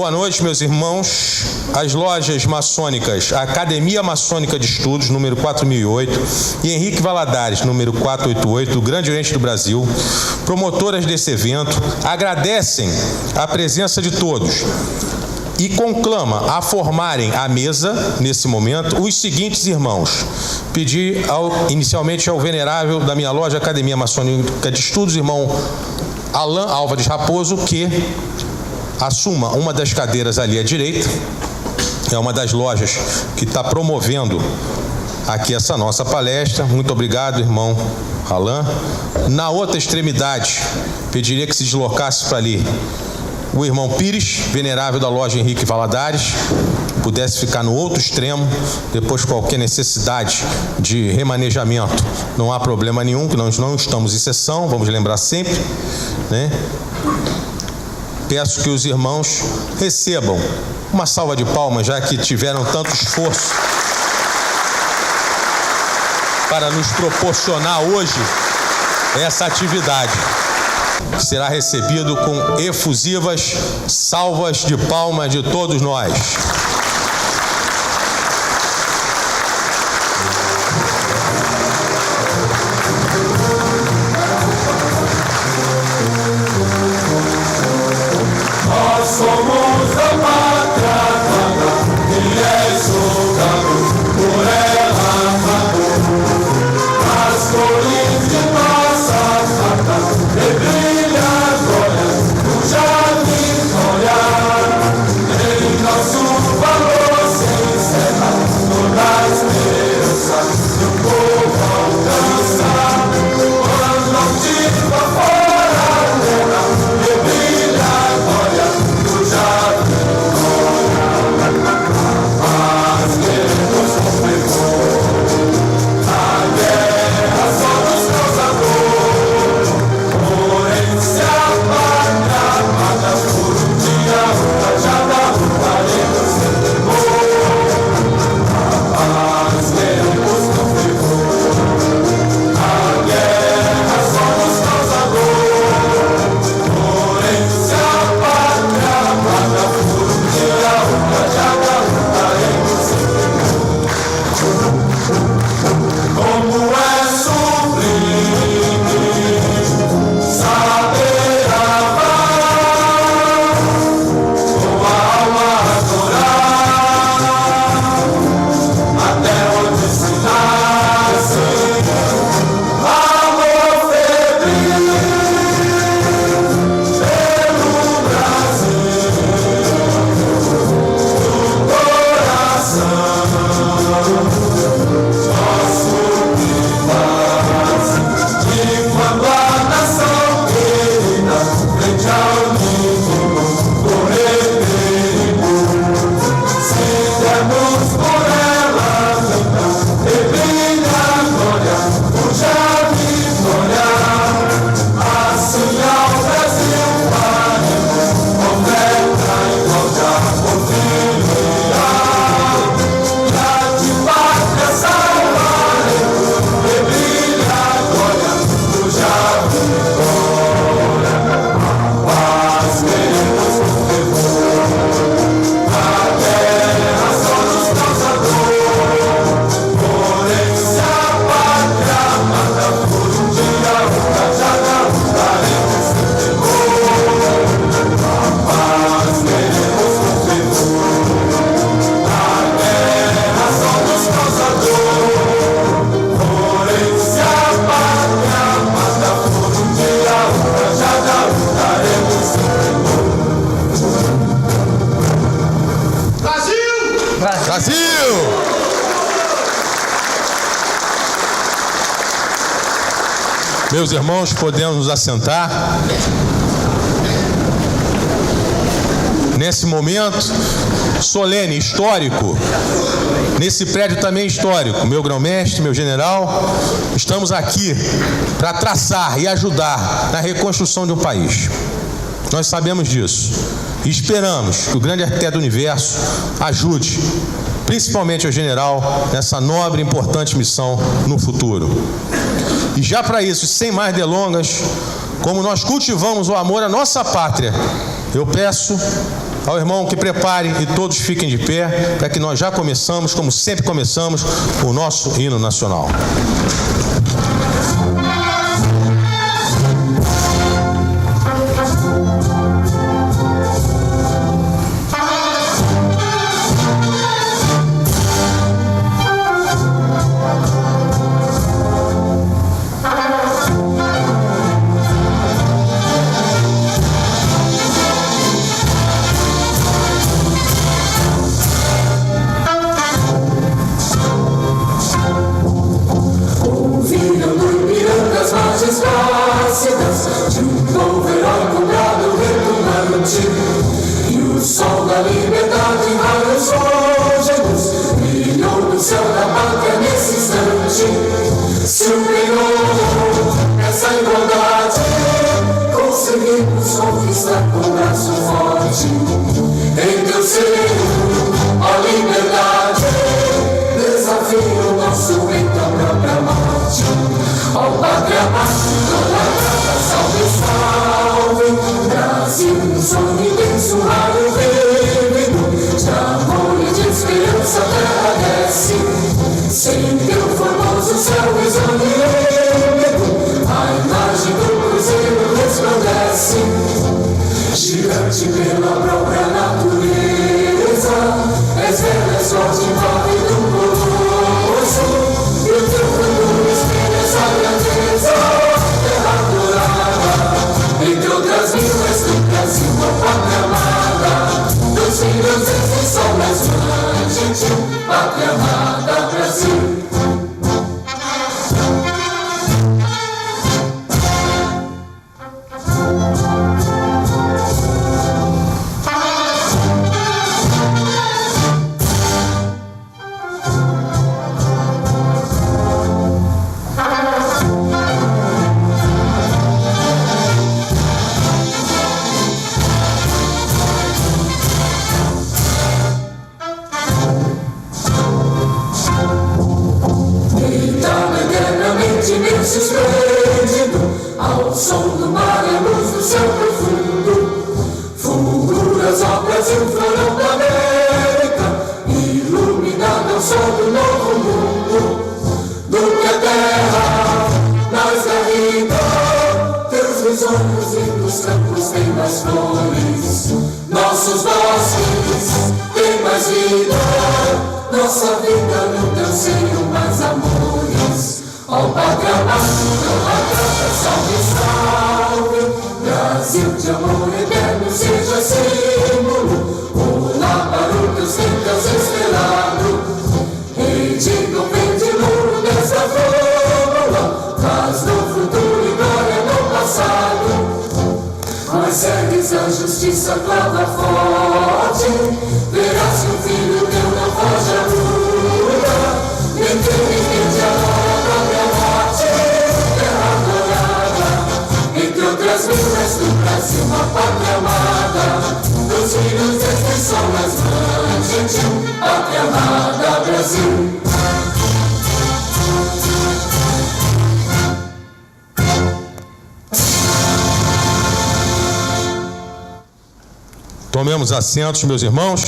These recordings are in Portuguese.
Boa noite, meus irmãos. As lojas maçônicas, a Academia Maçônica de Estudos, número 4008, e Henrique Valadares, número 488, do Grande Oriente do Brasil, promotoras desse evento, agradecem a presença de todos e conclama a formarem a mesa, nesse momento, os seguintes irmãos. Pedi inicialmente ao venerável da minha loja Academia Maçônica de Estudos, irmão Alain Álvares Raposo, que assuma uma das cadeiras ali à direita. É uma das lojas que está promovendo aqui essa nossa palestra. Muito obrigado, irmão Alain. Na outra extremidade, pediria que se deslocasse para ali o irmão Pires, venerável da loja Henrique Valadares, pudesse ficar no outro extremo. Depois, qualquer necessidade de remanejamento, não há problema nenhum, que nós não estamos em sessão, vamos lembrar sempre, né? Peço que os irmãos recebam uma salva de palmas, já que tiveram tanto esforço para nos proporcionar hoje essa atividade. Será recebido com efusivas salvas de palmas de todos nós. Nós somos a pátria amada, que é soldado por ela amado. As cores de nossa pátria rebrilha agora cuja vitória. Em nosso valor se encerra toda a esperança que o povo alcança. Quando não tiver fora a terra, rebrilha agora cuja vitória. Mas queremos conferir a guerra só nos causa dor. Porém, se a pátria amada por um dia ultrajada, lutaremos sem temor. Mas queremos conferir a guerra só nos causa dor. Porém, se a pátria amada por um dia ultrajada, lutaremos sem temor. Como é sublime saber amar, com a alma adorar, até onde se nasce amor febril pelo Brasil do coração. Nosso que faz, e quando a nação querida frente ao inimigo correr perigo, se dermos por ela então rebrilha a glória, cuja vitória. Assim ao Brasil faremos oferta igual de apofilia. Já de pátria salvaremos, rebrilha a glória, cuja vitória. Paz queremos conferir, a guerra só nos causa dor. Porém, se a pátria amada por um dia ultrajada, lutaremos sem temor. Paz queremos conferir, a guerra só nos causa dor. Porém, se a pátria amada por um dia ultrajada, lutaremos sem temor. Brasil! Meus irmãos, podemos nos assentar. Nesse momento solene, histórico, nesse prédio também histórico, meu grão-mestre, meu general, estamos aqui para traçar e ajudar na reconstrução de um país. Nós sabemos disso e esperamos que o grande arquiteto do universo ajude, principalmente o general, nessa nobre e importante missão no futuro. E já para isso, sem mais delongas, como nós cultivamos o amor à nossa pátria, eu peço Ao irmão que prepare e todos fiquem de pé, para que nós já começamos, como sempre começamos, o nosso hino nacional. Tomemos assentos, meus irmãos.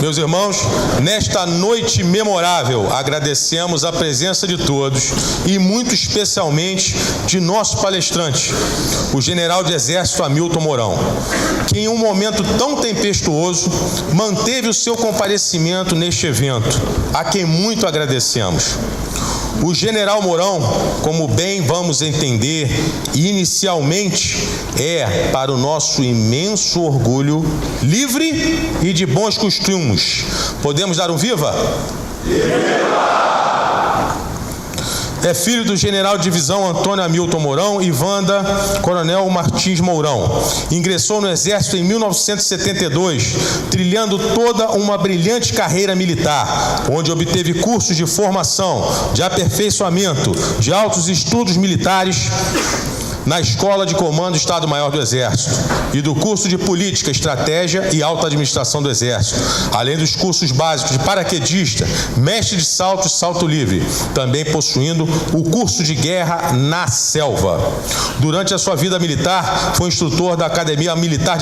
Meus irmãos, nesta noite memorável, agradecemos a presença de todos e muito especialmente de nosso palestrante, o general de Exército Hamilton Mourão, que em um momento tão tempestuoso manteve o seu comparecimento neste evento, a quem muito agradecemos. O general Mourão, como bem vamos entender, inicialmente é, para o nosso imenso orgulho, livre e de bons costumes. Podemos dar um viva? Viva! É filho do general de divisão Antônio Hamilton Mourão e Wanda Coronel Martins Mourão. Ingressou no Exército em 1972, trilhando toda uma brilhante carreira militar, onde obteve cursos de formação, de aperfeiçoamento, de altos estudos militares, na Escola de Comando do Estado-Maior do Exército e do curso de Política, Estratégia e Alta Administração do Exército, além dos cursos básicos de paraquedista, mestre de salto e salto livre, também possuindo o curso de Guerra na Selva. Durante a sua vida militar, foi instrutor da Academia Militar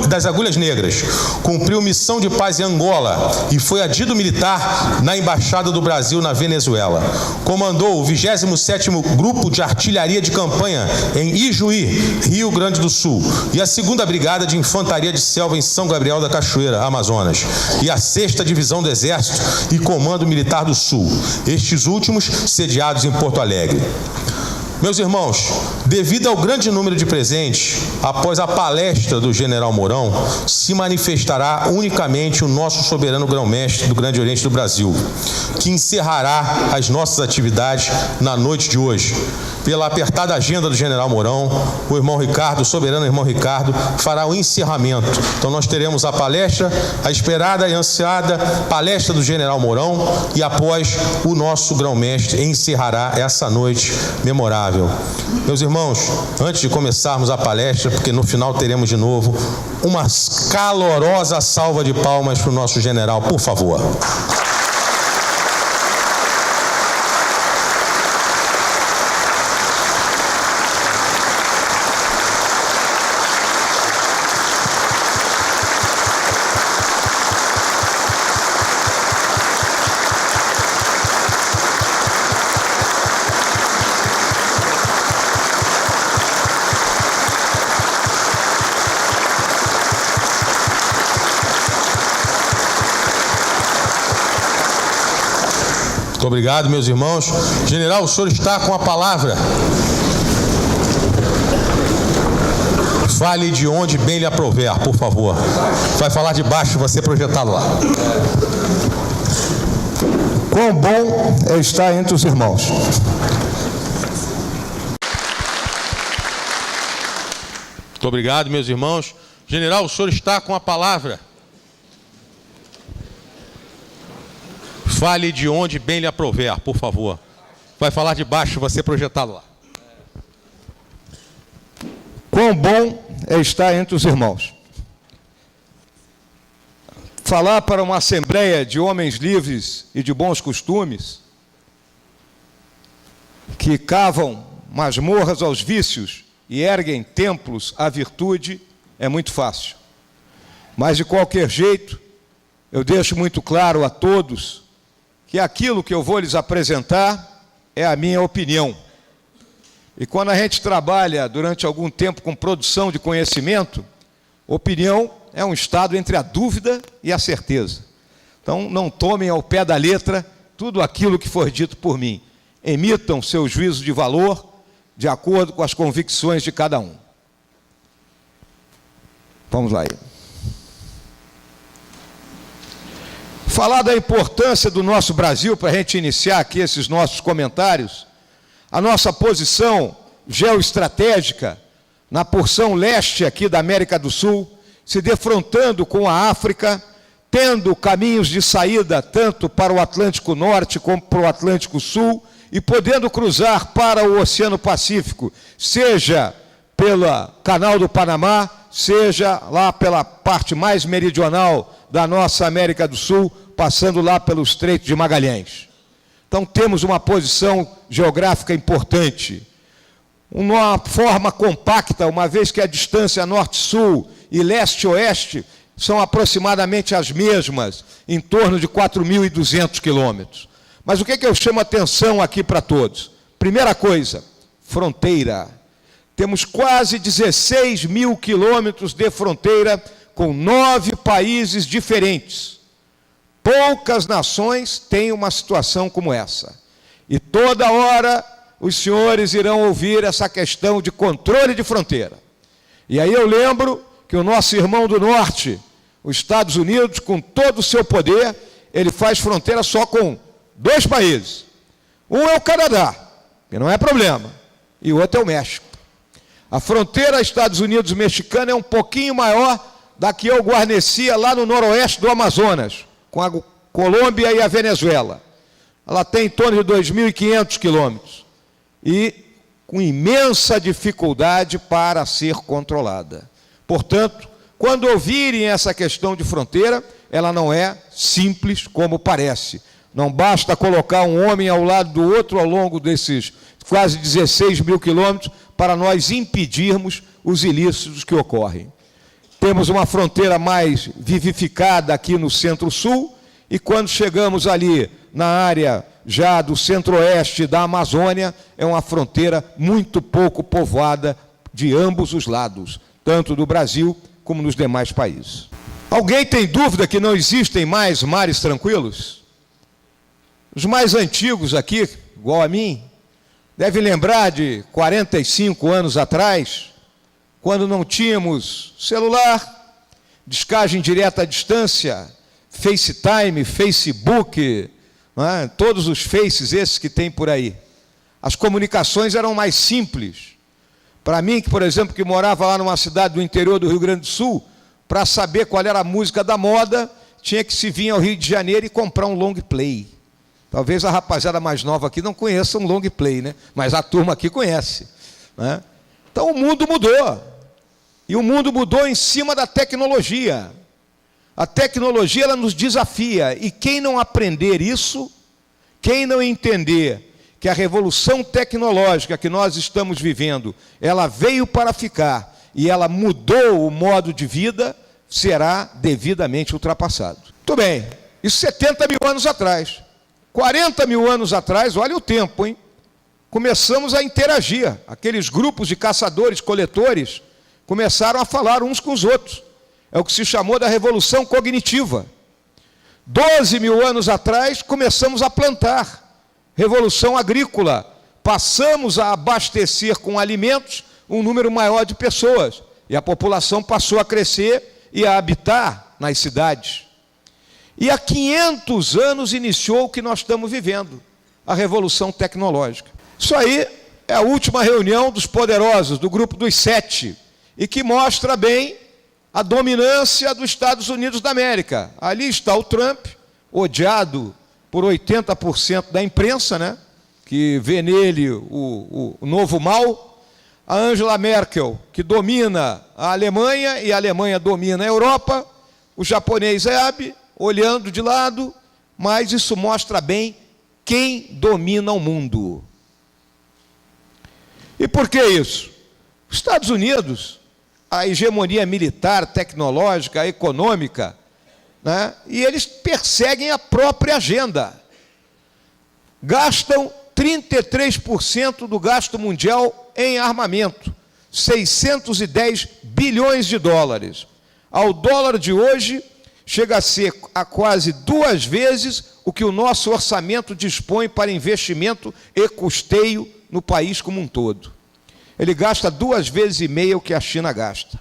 das Agulhas Negras, cumpriu missão de paz em Angola e foi adido militar na Embaixada do Brasil na Venezuela. Comandou o 27º Grupo de Artilharia de Campanha em Ijuí, Rio Grande do Sul, e a 2ª Brigada de Infantaria de Selva em São Gabriel da Cachoeira, Amazonas, e a 6ª Divisão do Exército e Comando Militar do Sul, estes últimos sediados em Porto Alegre. Meus irmãos, devido ao grande número de presentes, após a palestra do General Mourão, se manifestará unicamente o nosso soberano grão-mestre do Grande Oriente do Brasil, que encerrará as nossas atividades na noite de hoje. Pela apertada agenda do General Mourão, o irmão Ricardo, o soberano irmão Ricardo, fará o encerramento. Então nós teremos a palestra, a esperada e ansiada palestra do General Mourão, e após o nosso grão-mestre encerrará essa noite memorável. Meus irmãos, antes de começarmos a palestra, porque no final teremos de novo, uma calorosa salva de palmas para o nosso general, por favor. Muito obrigado, meus irmãos. General, o senhor está com a palavra. Fale de onde bem lhe aprouver, por favor. Vai falar de baixo, você projetado lá. Quão bom é estar entre os irmãos. Muito obrigado, meus irmãos. General, o senhor está com a palavra. Fale de onde bem lhe aprouver, por favor. Vai falar de baixo, você projetado lá. Quão bom é estar entre os irmãos. Falar para uma assembleia de homens livres e de bons costumes, que cavam masmorras aos vícios e erguem templos à virtude, é muito fácil. Mas, de qualquer jeito, eu deixo muito claro a todos que aquilo que eu vou lhes apresentar é a minha opinião. E quando a gente trabalha durante algum tempo com produção de conhecimento, opinião é um estado entre a dúvida e a certeza. Então, não tomem ao pé da letra tudo aquilo que for dito por mim. Emitam seu juízo de valor de acordo com as convicções de cada um. Vamos lá. Falar da importância do nosso Brasil, para a gente iniciar aqui esses nossos comentários, a nossa posição geoestratégica na porção leste aqui da América do Sul, se defrontando com a África, tendo caminhos de saída tanto para o Atlântico Norte como para o Atlântico Sul, e podendo cruzar para o Oceano Pacífico, seja pelo Canal do Panamá, seja lá pela parte mais meridional da nossa América do Sul, passando lá pelo Estreito de Magalhães. Então temos uma posição geográfica importante. Uma forma compacta, uma vez que a distância norte-sul e leste-oeste são aproximadamente as mesmas, em torno de 4.200 quilômetros. Mas o que eu chamo a atenção aqui para todos? Primeira coisa, fronteira. Temos quase 16 mil quilômetros de fronteira com 9 países diferentes. Poucas nações têm uma situação como essa. E toda hora os senhores irão ouvir essa questão de controle de fronteira. E aí eu lembro que o nosso irmão do norte, os Estados Unidos, com todo o seu poder, ele faz fronteira só com 2 países. Um é o Canadá, que não é problema, e o outro é o México. A fronteira Estados Unidos-mexicana é um pouquinho maior da que eu guarnecia lá no noroeste do Amazonas, com a Colômbia e a Venezuela. Ela tem em torno de 2.500 quilômetros. E com imensa dificuldade para ser controlada. Portanto, quando ouvirem essa questão de fronteira, ela não é simples como parece. Não basta colocar um homem ao lado do outro ao longo desses quase 16 mil quilômetros para nós impedirmos os ilícitos que ocorrem. Temos uma fronteira mais vivificada aqui no Centro-Sul, e quando chegamos ali na área já do Centro-Oeste da Amazônia, é uma fronteira muito pouco povoada de ambos os lados, tanto do Brasil como nos demais países. Alguém tem dúvida que não existem mais mares tranquilos? Os mais antigos aqui, igual a mim, devem lembrar de 45 anos atrás, quando não tínhamos celular, descagem direta à distância, FaceTime, Facebook, todos os faces esses que tem por aí. As comunicações eram mais simples. Para mim, que, por exemplo, que morava lá numa cidade do interior do Rio Grande do Sul, para saber qual era a música da moda, tinha que se vir ao Rio de Janeiro e comprar um long play. Talvez a rapaziada mais nova aqui não conheça um long play, né? Mas a turma aqui conhece, né? Então o mundo mudou. E o mundo mudou em cima da tecnologia. A tecnologia, ela nos desafia, e quem não aprender isso, quem não entender que a revolução tecnológica que nós estamos vivendo, ela veio para ficar, e ela mudou o modo de vida, será devidamente ultrapassado. Muito bem, isso 70 mil anos atrás. 40 mil anos atrás, olha o tempo, hein? Começamos a interagir, aqueles grupos de caçadores-coletores começaram a falar uns com os outros. É o que se chamou da revolução cognitiva. 12 mil anos atrás, começamos a plantar. Revolução agrícola. Passamos a abastecer com alimentos um número maior de pessoas. E a população passou a crescer e a habitar nas cidades. E há 500 anos iniciou o que nós estamos vivendo, a revolução tecnológica. Isso aí é a última reunião dos poderosos, do grupo dos 7, e que mostra bem a dominância dos Estados Unidos da América. Ali está o Trump, odiado por 80% da imprensa, né? Que vê nele o novo mal. A Angela Merkel, que domina a Alemanha, e a Alemanha domina a Europa. O japonês Abe, olhando de lado, mas isso mostra bem quem domina o mundo. E por que isso? Os Estados Unidos, a hegemonia militar, tecnológica, econômica, né? E eles perseguem a própria agenda. Gastam 33% do gasto mundial em armamento, 610 bilhões de dólares. Ao dólar de hoje, chega a ser a quase 2 vezes o que o nosso orçamento dispõe para investimento e custeio no país como um todo. Ele gasta 2,5 vezes o que a China gasta.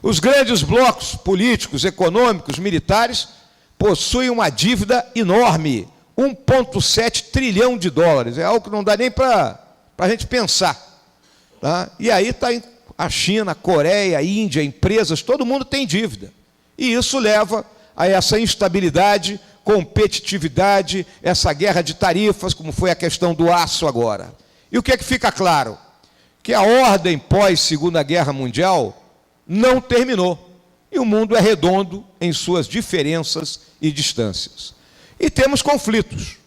Os grandes blocos políticos, econômicos, militares, possuem uma dívida enorme, 1,7 trilhão de dólares. É algo que não dá nem para a gente pensar. Tá? E aí está a China, a Coreia, a Índia, empresas, todo mundo tem dívida. E isso leva a essa instabilidade, competitividade, essa guerra de tarifas, como foi a questão do aço agora. E o que é que fica claro? Que a ordem pós-Segunda Guerra Mundial não terminou. E o mundo é redondo em suas diferenças e distâncias. E temos conflitos.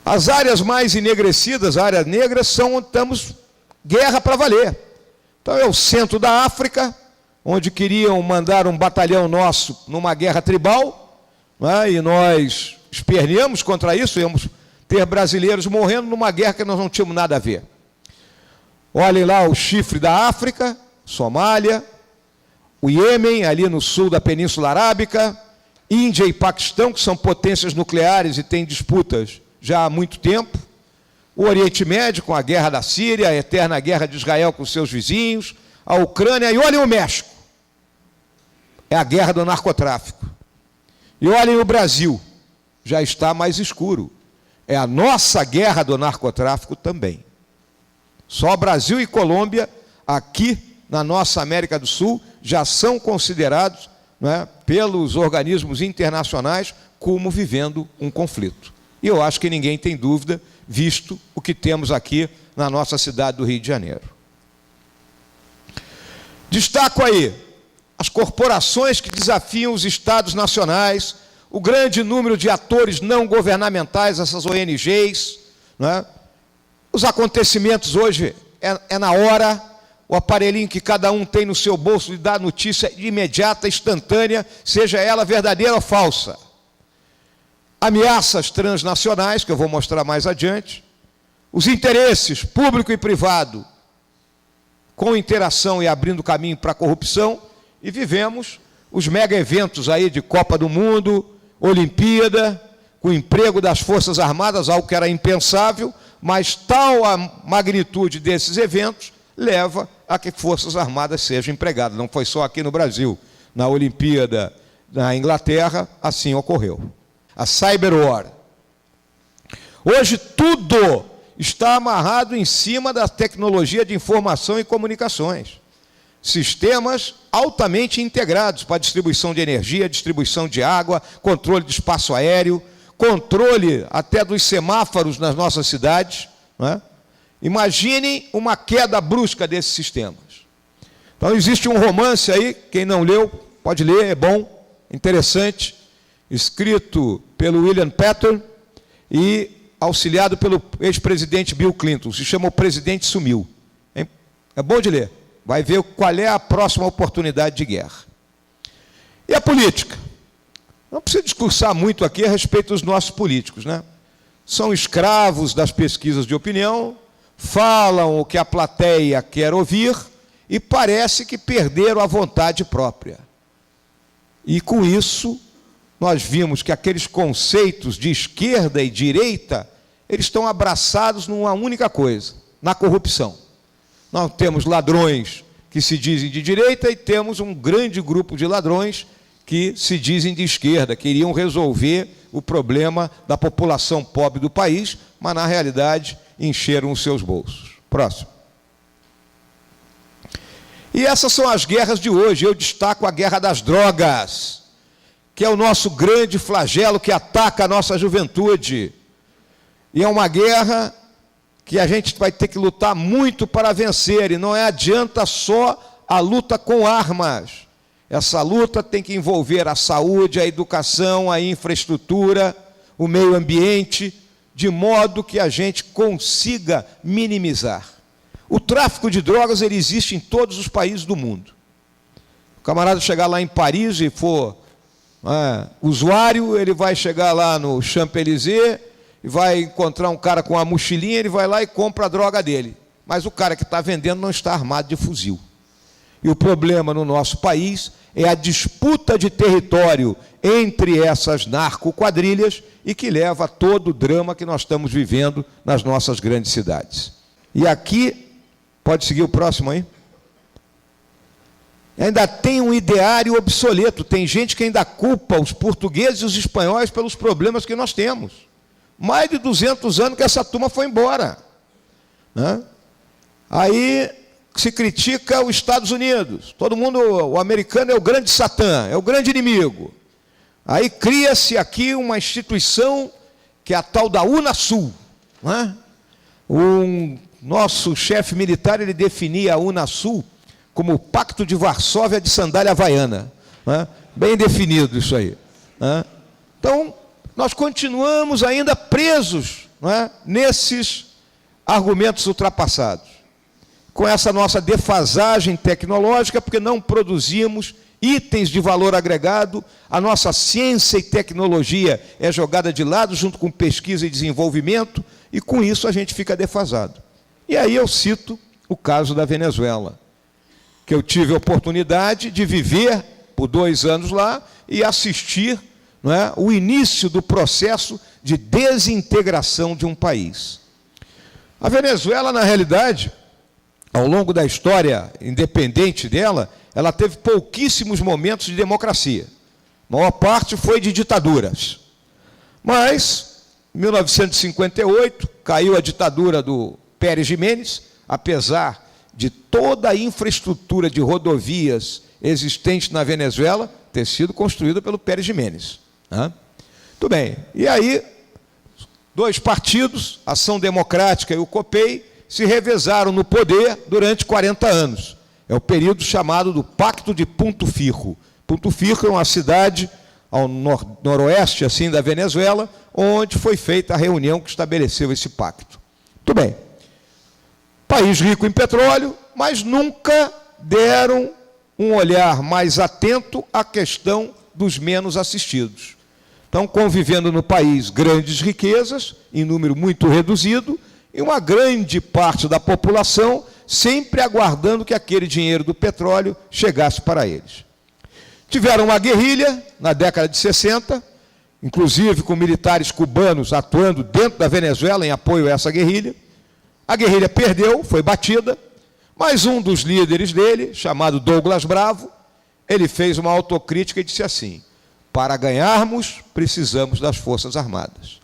As áreas mais enegrecidas, áreas negras, são onde estamos guerra para valer. Então é o centro da África, onde queriam mandar um batalhão nosso numa guerra tribal, né? E nós esperneamos contra isso, íamos ter brasileiros morrendo numa guerra que nós não tínhamos nada a ver. Olhem lá o chifre da África, Somália, o Iêmen, ali no sul da Península Arábica, Índia e Paquistão, que são potências nucleares e têm disputas já há muito tempo, o Oriente Médio, com a guerra da Síria, a eterna guerra de Israel com seus vizinhos, a Ucrânia, e olhem o México. É a guerra do narcotráfico. E olhem o Brasil, já está mais escuro. É a nossa guerra do narcotráfico também. Só Brasil e Colômbia, aqui na nossa América do Sul, já são considerados, né, pelos organismos internacionais como vivendo um conflito. E eu acho que ninguém tem dúvida visto o que temos aqui na nossa cidade do Rio de Janeiro. Destaco aí as corporações que desafiam os estados nacionais, o grande número de atores não governamentais, essas ONGs, né? Os acontecimentos hoje é na hora, o aparelhinho que cada um tem no seu bolso lhe dá notícia imediata, instantânea, seja ela verdadeira ou falsa. Ameaças transnacionais, que eu vou mostrar mais adiante, os interesses público e privado com interação e abrindo caminho para a corrupção, e vivemos os mega eventos aí de Copa do Mundo, Olimpíada, com o emprego das Forças Armadas, algo que era impensável, mas tal a magnitude desses eventos leva a que Forças Armadas sejam empregadas. Não foi só aqui no Brasil. Na Olimpíada, na Inglaterra, assim ocorreu. A Cyber War. Hoje tudo está amarrado em cima da tecnologia de informação e comunicações. Sistemas altamente integrados para distribuição de energia, distribuição de água, controle de espaço aéreo, controle até dos semáforos nas nossas cidades, né? Imaginem uma queda brusca desses sistemas. Então existe um romance aí, quem não leu, pode ler, é bom, interessante, escrito pelo William Pater e auxiliado pelo ex-presidente Bill Clinton, se chama O Presidente Sumiu. É bom de ler, vai ver qual é a próxima oportunidade de guerra. E a política? Não precisa discursar muito aqui a respeito dos nossos políticos, né? São escravos das pesquisas de opinião, falam o que a plateia quer ouvir e parece que perderam a vontade própria. E com isso, nós vimos que aqueles conceitos de esquerda e direita, eles estão abraçados numa única coisa, na corrupção. Nós temos ladrões que se dizem de direita e temos um grande grupo de ladrões que se dizem de esquerda, queriam resolver o problema da população pobre do país, mas na realidade encheram os seus bolsos. Próximo. E essas são as guerras de hoje. Eu destaco a guerra das drogas, que é o nosso grande flagelo que ataca a nossa juventude. E é uma guerra que a gente vai ter que lutar muito para vencer, e não adianta só a luta com armas. Essa luta tem que envolver a saúde, a educação, a infraestrutura, o meio ambiente, de modo que a gente consiga minimizar. O tráfico de drogas ele existe em todos os países do mundo. O camarada chegar lá em Paris e for usuário, ele vai chegar lá no Champs-Élysées e vai encontrar um cara com uma mochilinha, ele vai lá e compra a droga dele. Mas o cara que está vendendo não está armado de fuzil. E o problema no nosso país é a disputa de território entre essas narcoquadrilhas e que leva a todo o drama que nós estamos vivendo nas nossas grandes cidades. E aqui, pode seguir o próximo aí? Ainda tem um ideário obsoleto, tem gente que ainda culpa os portugueses e os espanhóis pelos problemas que nós temos. Mais de 200 anos que essa turma foi embora, né? Aí se critica os Estados Unidos, todo mundo, o americano é o grande Satã, é o grande inimigo. Aí cria-se aqui uma instituição que é a tal da Unasul, né? O nosso chefe militar, ele definia a Unasul como o Pacto de Varsóvia de sandália havaiana, né? Bem definido isso aí, né? Então, nós continuamos ainda presos, né, nesses argumentos ultrapassados, com essa nossa defasagem tecnológica, porque não produzimos itens de valor agregado, a nossa ciência e tecnologia é jogada de lado, junto com pesquisa e desenvolvimento, e com isso a gente fica defasado. E aí eu cito o caso da Venezuela, que eu tive a oportunidade de viver por 2 anos lá e assistir, não é, o início do processo de desintegração de um país. A Venezuela, na realidade, ao longo da história independente dela, ela teve pouquíssimos momentos de democracia. A maior parte foi de ditaduras. Mas, em 1958, caiu a ditadura do Pérez Jiménez, apesar de toda a infraestrutura de rodovias existente na Venezuela ter sido construída pelo Pérez Jiménez, né? Muito bem. E aí, dois partidos, Ação Democrática e o COPEI, se revezaram no poder durante 40 anos. É o período chamado do Pacto de Punto Fijo. Punto Fijo é uma cidade ao noroeste assim, da Venezuela, onde foi feita a reunião que estabeleceu esse pacto. Muito bem. País rico em petróleo, mas nunca deram um olhar mais atento à questão dos menos assistidos. Estão convivendo no país grandes riquezas, em número muito reduzido, e uma grande parte da população sempre aguardando que aquele dinheiro do petróleo chegasse para eles. Tiveram uma guerrilha na década de 60, inclusive com militares cubanos atuando dentro da Venezuela em apoio a essa guerrilha. A guerrilha perdeu, foi batida, mas um dos líderes dele, chamado Douglas Bravo, ele fez uma autocrítica e disse assim: para ganharmos, precisamos das Forças Armadas.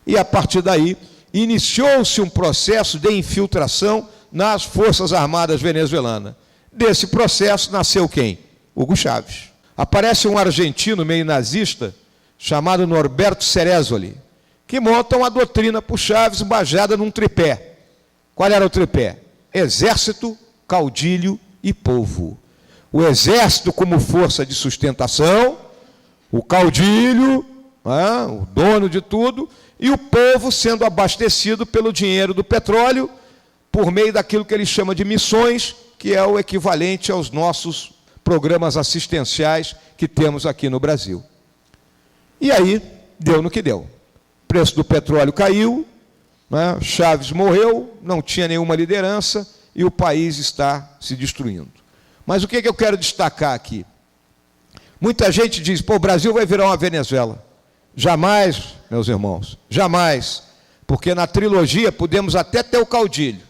E a partir daí, iniciou-se um processo de infiltração nas Forças Armadas venezuelanas. Desse processo nasceu quem? Hugo Chávez. Aparece um argentino meio nazista, chamado Norberto Ceresoli, que monta uma doutrina para o Chávez baseada num tripé. Qual era o tripé? Exército, caudilho e povo. O exército como força de sustentação, o caudilho, o dono de tudo, e o povo sendo abastecido pelo dinheiro do petróleo, por meio daquilo que ele chama de missões, que é o equivalente aos nossos programas assistenciais que temos aqui no Brasil. E aí, deu no que deu. O preço do petróleo caiu, Chávez morreu, não tinha nenhuma liderança, e o país está se destruindo. Mas o que eu quero destacar aqui? Muita gente diz, o Brasil vai virar uma Venezuela. Jamais, meus irmãos, jamais. Porque na trilogia podemos até ter o caudilho,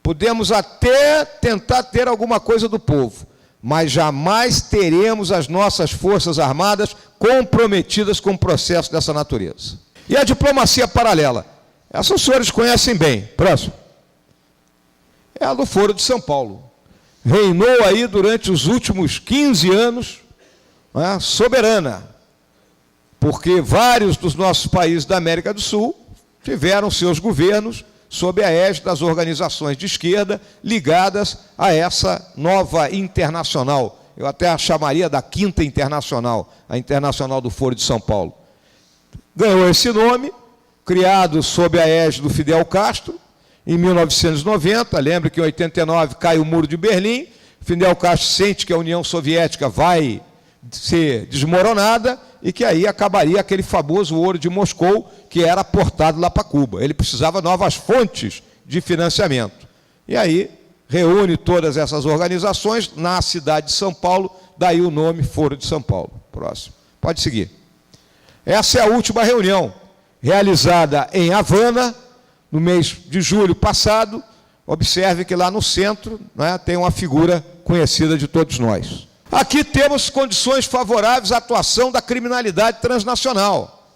podemos até tentar ter alguma coisa do povo, mas jamais teremos as nossas Forças Armadas comprometidas com um processo dessa natureza. E a diplomacia paralela? Essa os senhores conhecem bem. Próximo. É a do Foro de São Paulo. Reinou aí durante os últimos 15 anos, soberana, porque vários dos nossos países da América do Sul tiveram seus governos sob a égide das organizações de esquerda ligadas a essa nova internacional. Eu até a chamaria da Quinta Internacional, a Internacional do Foro de São Paulo. Ganhou esse nome, criado sob a égide do Fidel Castro, em 1990, lembre que em 89 cai o Muro de Berlim, Fidel Castro sente que a União Soviética vai ser desmoronada e que aí acabaria aquele famoso ouro de Moscou que era aportado lá para Cuba. Ele precisava de novas fontes de financiamento. E aí reúne todas essas organizações na cidade de São Paulo, daí o nome Foro de São Paulo. Próximo. Pode seguir. Essa é a última reunião, realizada em Havana, no mês de julho passado. Observe que lá no centro tem uma figura conhecida de todos nós. Aqui temos condições favoráveis à atuação da criminalidade transnacional.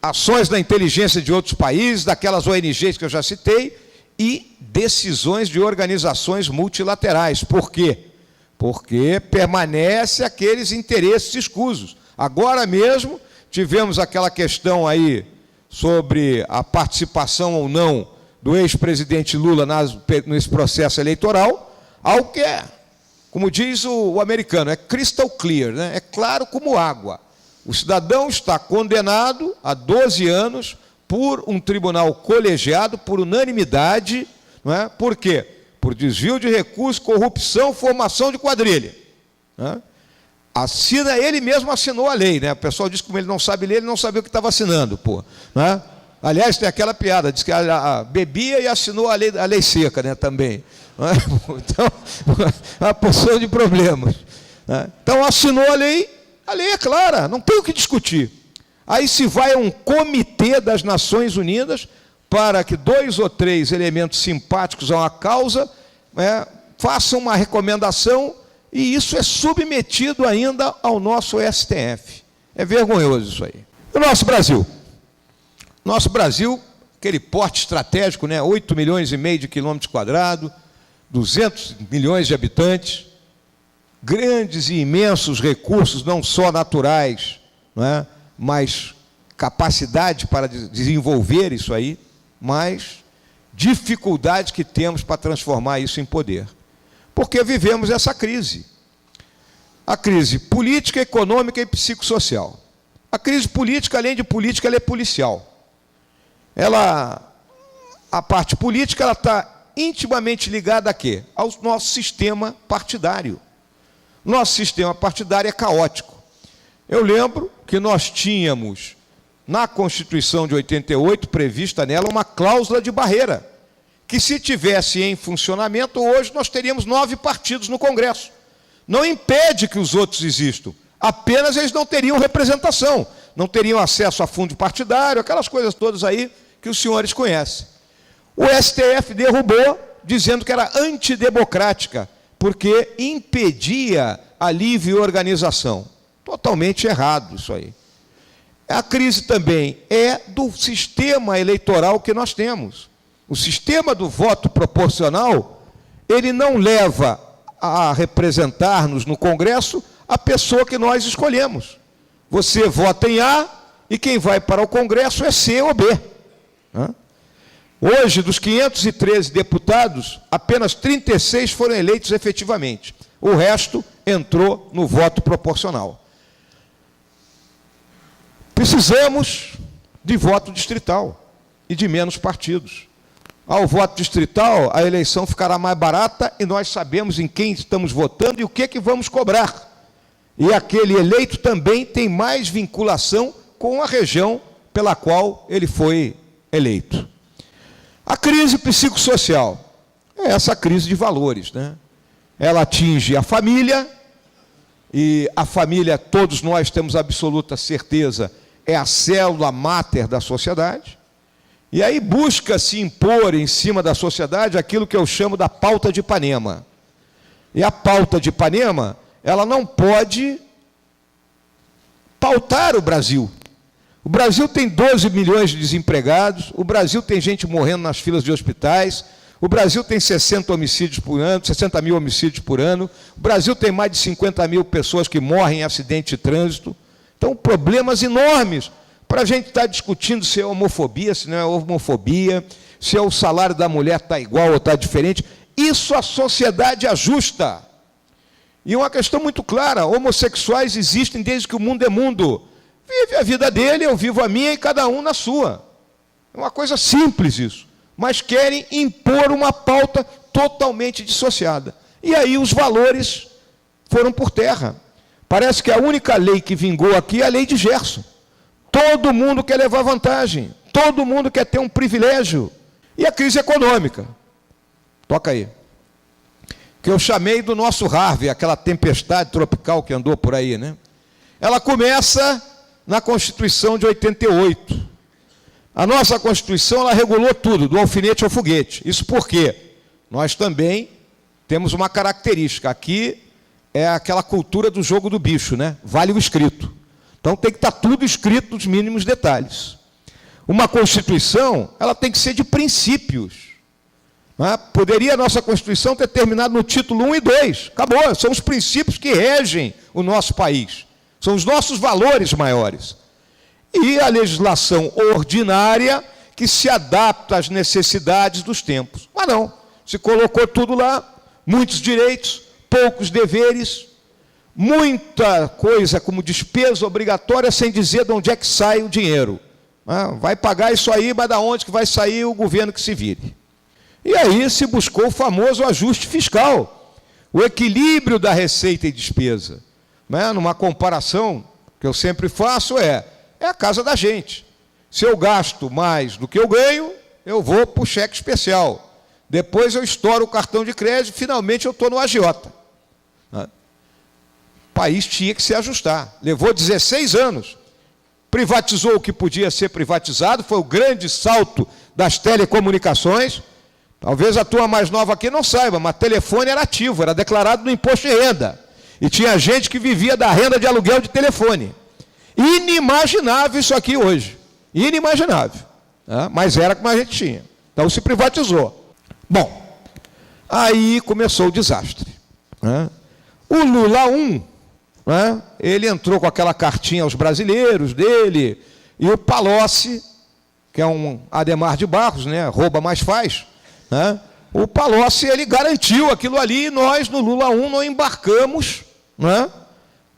Ações da inteligência de outros países, daquelas ONGs que eu já citei, e decisões de organizações multilaterais. Por quê? Porque permanece aqueles interesses escusos. Agora mesmo tivemos aquela questão aí sobre a participação ou não do ex-presidente Lula nesse processo eleitoral, algo que é, como diz o americano, é crystal clear, é claro como água. O cidadão está condenado a 12 anos por um tribunal colegiado, por unanimidade, Por quê? Por desvio de recursos, corrupção, formação de quadrilha. Ele mesmo assinou a lei, O pessoal diz que como ele não sabe ler, ele não sabia o que estava assinando, Aliás, tem aquela piada, diz que bebia e assinou a lei seca, também. Então, uma porção de problemas. Então, assinou a lei é clara, não tem o que discutir. Aí se vai a um comitê das Nações Unidas para que 2 ou 3 elementos simpáticos a uma causa façam uma recomendação e isso é submetido ainda ao nosso STF. É vergonhoso isso aí. E o nosso Brasil? Nosso Brasil, aquele porte estratégico, 8 milhões e meio de quilômetros quadrados, 200 milhões de habitantes, grandes e imensos recursos, não só naturais, mas capacidade para desenvolver isso aí, mas dificuldade que temos para transformar isso em poder. Porque vivemos essa crise. A crise política, econômica e psicossocial. A crise política, além de política, ela é policial. A parte política, ela está intimamente ligada a quê? Ao nosso sistema partidário. Nosso sistema partidário é caótico. Eu lembro que nós tínhamos, na Constituição de 88, prevista nela uma cláusula de barreira, que se tivesse em funcionamento, hoje nós teríamos 9 partidos no Congresso. Não impede que os outros existam, apenas eles não teriam representação, não teriam acesso a fundo partidário, aquelas coisas todas aí que os senhores conhecem. O STF derrubou, dizendo que era antidemocrática, porque impedia a livre organização. Totalmente errado isso aí. A crise também é do sistema eleitoral que nós temos. O sistema do voto proporcional, ele não leva a representar-nos no Congresso a pessoa que nós escolhemos. Você vota em A e quem vai para o Congresso é C ou B. Hoje, dos 513 deputados, apenas 36 foram eleitos efetivamente. O resto entrou no voto proporcional. Precisamos de voto distrital e de menos partidos. Ao voto distrital, a eleição ficará mais barata e nós sabemos em quem estamos votando e o que vamos cobrar. E aquele eleito também tem mais vinculação com a região pela qual ele foi eleito. A crise psicossocial é essa crise de valores, né? Ela atinge a família, e a família, todos nós temos absoluta certeza, é a célula máter da sociedade, e aí busca-se impor em cima da sociedade aquilo que eu chamo da pauta de Ipanema. E a pauta de Ipanema, ela não pode pautar o Brasil. O Brasil tem 12 milhões de desempregados, o Brasil tem gente morrendo nas filas de hospitais, o Brasil tem 60 homicídios por ano, 60 mil homicídios por ano, o Brasil tem mais de 50 mil pessoas que morrem em acidente de trânsito. Então, problemas enormes para a gente estar discutindo se é homofobia, se não é homofobia, se é o salário da mulher está igual ou está diferente. Isso a sociedade ajusta. E uma questão muito clara, homossexuais existem desde que o mundo é mundo. Vive a vida dele, eu vivo a minha e cada um na sua. É uma coisa simples isso. Mas querem impor uma pauta totalmente dissociada. E aí os valores foram por terra. Parece que a única lei que vingou aqui é a lei de Gerson. Todo mundo quer levar vantagem. Todo mundo quer ter um privilégio. E a crise econômica. Toca aí. Que eu chamei do nosso Harvey, aquela tempestade tropical que andou por aí, né? Ela começa na Constituição de 88. A nossa Constituição, ela regulou tudo, do alfinete ao foguete. Isso por quê? Nós também temos uma característica. Aqui é aquela cultura do jogo do bicho, né? Vale o escrito. Então tem que estar tudo escrito nos mínimos detalhes. Uma Constituição, ela tem que ser de princípios. Poderia a nossa Constituição ter terminado no título 1 e 2. Acabou, são os princípios que regem o nosso país. São os nossos valores maiores. E a legislação ordinária que se adapta às necessidades dos tempos. Mas não, se colocou tudo lá, muitos direitos, poucos deveres, muita coisa como despesa obrigatória sem dizer de onde é que sai o dinheiro. Vai pagar isso aí, mas de onde que vai sair o governo que se vire? E aí se buscou o famoso ajuste fiscal, o equilíbrio da receita e despesa. Numa comparação que eu sempre faço é a casa da gente. Se eu gasto mais do que eu ganho, eu vou para o cheque especial. Depois eu estouro o cartão de crédito, finalmente eu estou no agiota. O país tinha que se ajustar. Levou 16 anos. Privatizou o que podia ser privatizado, foi o grande salto das telecomunicações. Talvez a turma mais nova aqui não saiba, mas telefone era ativo, era declarado no imposto de renda. E tinha gente que vivia da renda de aluguel de telefone. Inimaginável isso aqui hoje. Inimaginável. Mas era como a gente tinha. Então se privatizou. Bom, aí começou o desastre. O Lula 1, ele entrou com aquela cartinha aos brasileiros dele, E o Palocci, que é um Adhemar de Barros, né, rouba mais faz, né, o Palocci, ele garantiu aquilo ali e nós, no Lula 1, não embarcamos, né,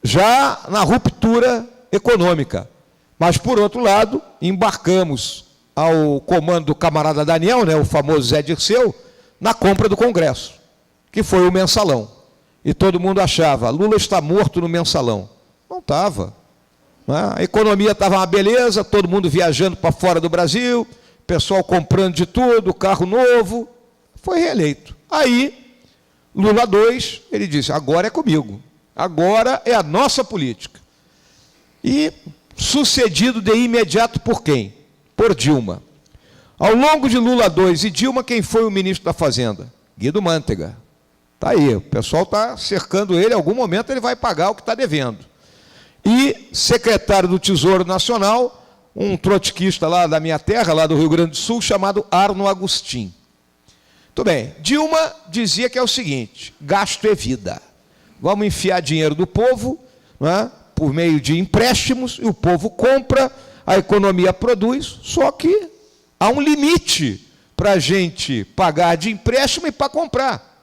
já na ruptura econômica. Mas, por outro lado, embarcamos ao comando do camarada Daniel, né, o famoso Zé Dirceu, na compra do Congresso, que foi o mensalão. E todo mundo achava, Lula está morto no mensalão. Não estava. Né? A economia estava uma beleza, todo mundo viajando para fora do Brasil, pessoal comprando de tudo, carro novo, foi reeleito. Aí, Lula 2, ele disse, agora é comigo, agora é a nossa política. E sucedido de imediato por quem? Por Dilma. Ao longo de Lula 2 e Dilma, quem foi o ministro da Fazenda? Guido Mantega. Está aí, o pessoal está cercando ele, em algum momento ele vai pagar o que está devendo. E secretário do Tesouro Nacional, um trotskista lá da minha terra, lá do Rio Grande do Sul, chamado Arno Agustin. Muito bem, Dilma dizia que é o seguinte, gasto é vida. Vamos enfiar dinheiro do povo, não é? Por meio de empréstimos, e o povo compra, a economia produz, só que há um limite para a gente pagar de empréstimo e para comprar.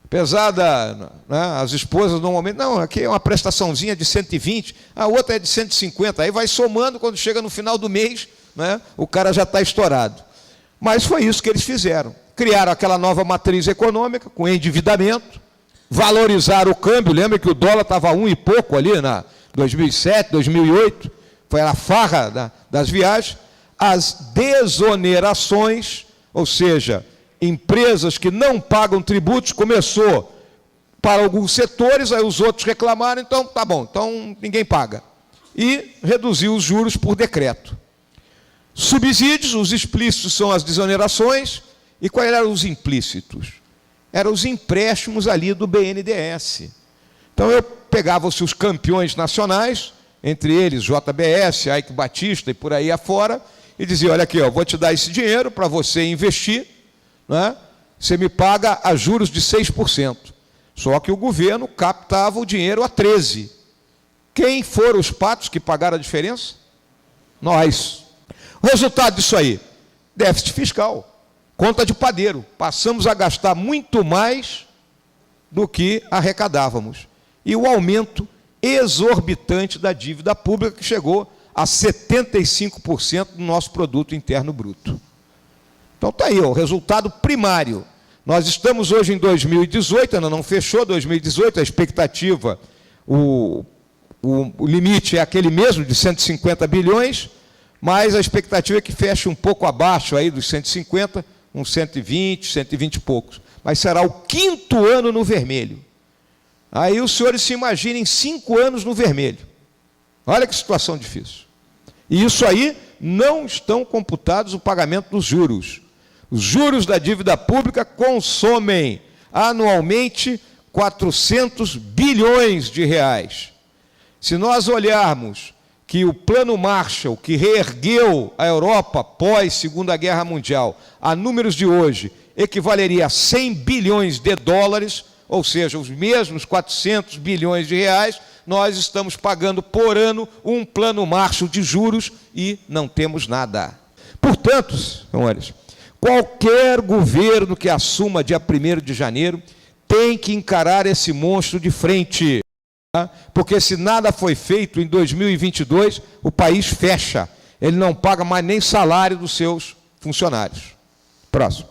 Apesar as esposas normalmente, não, aqui é uma prestaçãozinha de 120, a outra é de 150, aí vai somando, quando chega no final do mês, né, o cara já está estourado. Mas foi isso que eles fizeram. Criaram aquela nova matriz econômica, com endividamento, valorizaram o câmbio, lembra que o dólar estava 1 e pouco ali, na 2007, 2008, foi a farra das viagens, as desonerações, ou seja, empresas que não pagam tributos, começou para alguns setores, aí os outros reclamaram, então tá bom, então ninguém paga. E reduziu os juros por decreto. Subsídios, os explícitos são as desonerações, e quais eram os implícitos? Eram os empréstimos ali do BNDES. Então eu pegava-se os campeões nacionais, entre eles JBS, Ike Batista e por aí afora, e dizia, olha aqui, ó, vou te dar esse dinheiro para você investir, né? Você me paga a juros de 6%. Só que o governo captava o dinheiro a 13%. Quem foram os patos que pagaram a diferença? Nós. O resultado disso aí? Déficit fiscal. Conta de padeiro. Passamos a gastar muito mais do que arrecadávamos. E o aumento exorbitante da dívida pública, que chegou a 75% do nosso produto interno bruto. Então está aí, ó, o resultado primário. Nós estamos hoje em 2018, ainda não fechou 2018, a expectativa, o limite é aquele mesmo, de 150 bilhões, mas a expectativa é que feche um pouco abaixo aí dos 150, uns 120, 120 e poucos. Mas será o 5º ano no vermelho. Aí os senhores se imaginem 5 anos no vermelho. Olha que situação difícil. E isso aí não estão computados o pagamento dos juros. Os juros da dívida pública consomem anualmente 400 bilhões de reais. Se nós olharmos que o Plano Marshall, que reergueu a Europa pós Segunda Guerra Mundial, a números de hoje, equivaleria a 100 bilhões de dólares, ou seja, os mesmos 400 bilhões de reais, nós estamos pagando por ano um Plano Marshall de juros e não temos nada. Portanto, senhores, qualquer governo que assuma dia 1º de janeiro tem que encarar esse monstro de frente. Porque se nada foi feito em 2022, o país fecha. Ele não paga mais nem salário dos seus funcionários. Próximo.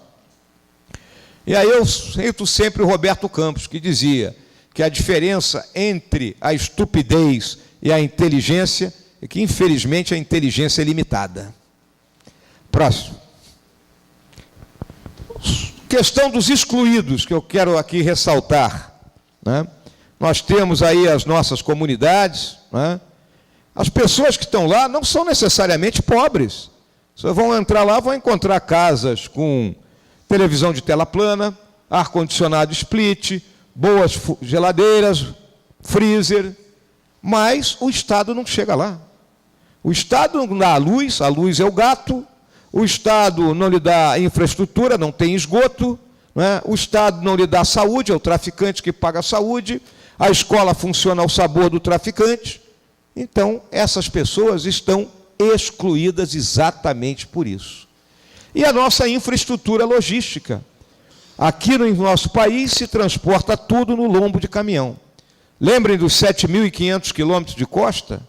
E aí eu cito sempre o Roberto Campos, que dizia que a diferença entre a estupidez e a inteligência é que, infelizmente, a inteligência é limitada. Próximo. Questão dos excluídos, que eu quero aqui ressaltar, né? Nós temos aí as nossas comunidades, né? As pessoas que estão lá não são necessariamente pobres. Vocês vão entrar lá, vão encontrar casas com televisão de tela plana, ar-condicionado split, boas geladeiras, freezer, mas o Estado não chega lá. O Estado não dá a luz é o gato, o Estado não lhe dá infraestrutura, não tem esgoto, né? O Estado não lhe dá saúde, é o traficante que paga a saúde, a escola funciona ao sabor do traficante. Então, essas pessoas estão excluídas exatamente por isso. E a nossa infraestrutura logística. Aqui no nosso país se transporta tudo no lombo de caminhão. Lembrem dos 7.500 quilômetros de costa?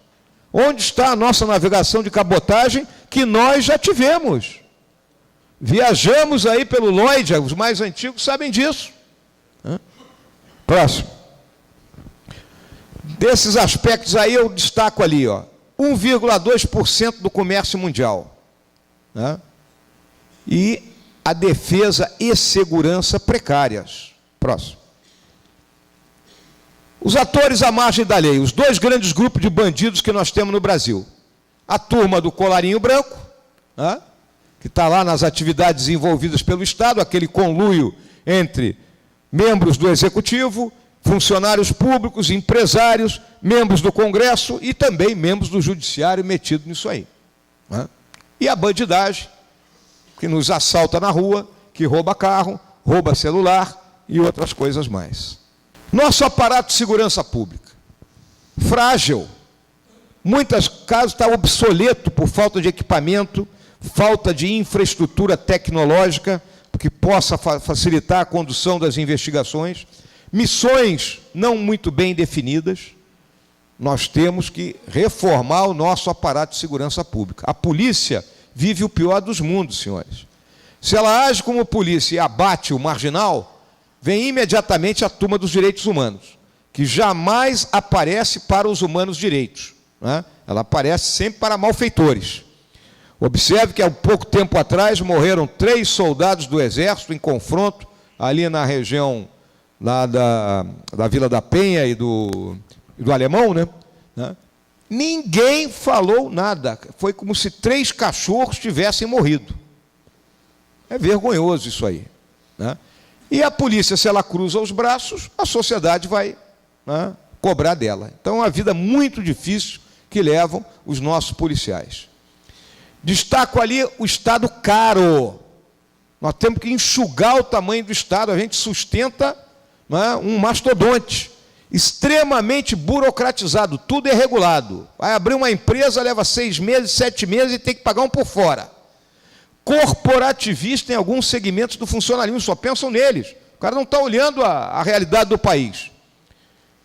Onde está a nossa navegação de cabotagem que nós já tivemos? Viajamos aí pelo Lloyd, os mais antigos sabem disso. Próximo. Desses aspectos aí eu destaco ali, 1,2% do comércio mundial. E a defesa e segurança precárias. Próximo. Os atores à margem da lei, os dois grandes grupos de bandidos que nós temos no Brasil. A turma do colarinho branco, que está lá nas atividades envolvidas pelo Estado, aquele conluio entre membros do Executivo, funcionários públicos, empresários, membros do Congresso e também membros do Judiciário metidos nisso aí. E a bandidagem, que nos assalta na rua, que rouba carro, rouba celular e outras coisas mais. Nosso aparato de segurança pública, frágil, muitos casos está obsoleto por falta de equipamento, falta de infraestrutura tecnológica que possa facilitar a condução das investigações, missões não muito bem definidas. Nós temos que reformar o nosso aparato de segurança pública. A polícia vive o pior dos mundos, senhores. Se ela age como polícia e abate o marginal, vem imediatamente a turma dos direitos humanos, que jamais aparece para os humanos direitos. Ela aparece sempre para malfeitores. Observe que há pouco tempo atrás morreram 3 soldados do Exército em confronto, ali na região lá da Vila da Penha e do Alemão, né? Ninguém falou nada. Foi como se 3 cachorros tivessem morrido. É vergonhoso isso aí. E a polícia, se ela cruza os braços, a sociedade vai cobrar dela. Então, é uma vida muito difícil que levam os nossos policiais. Destaco ali o Estado caro. Nós temos que enxugar o tamanho do Estado. A gente sustenta um mastodonte, extremamente burocratizado, tudo é regulado. Vai abrir uma empresa, leva 6 meses, 7 meses e tem que pagar um por fora. Corporativista em alguns segmentos do funcionalismo, só pensam neles. O cara não está olhando a realidade do país.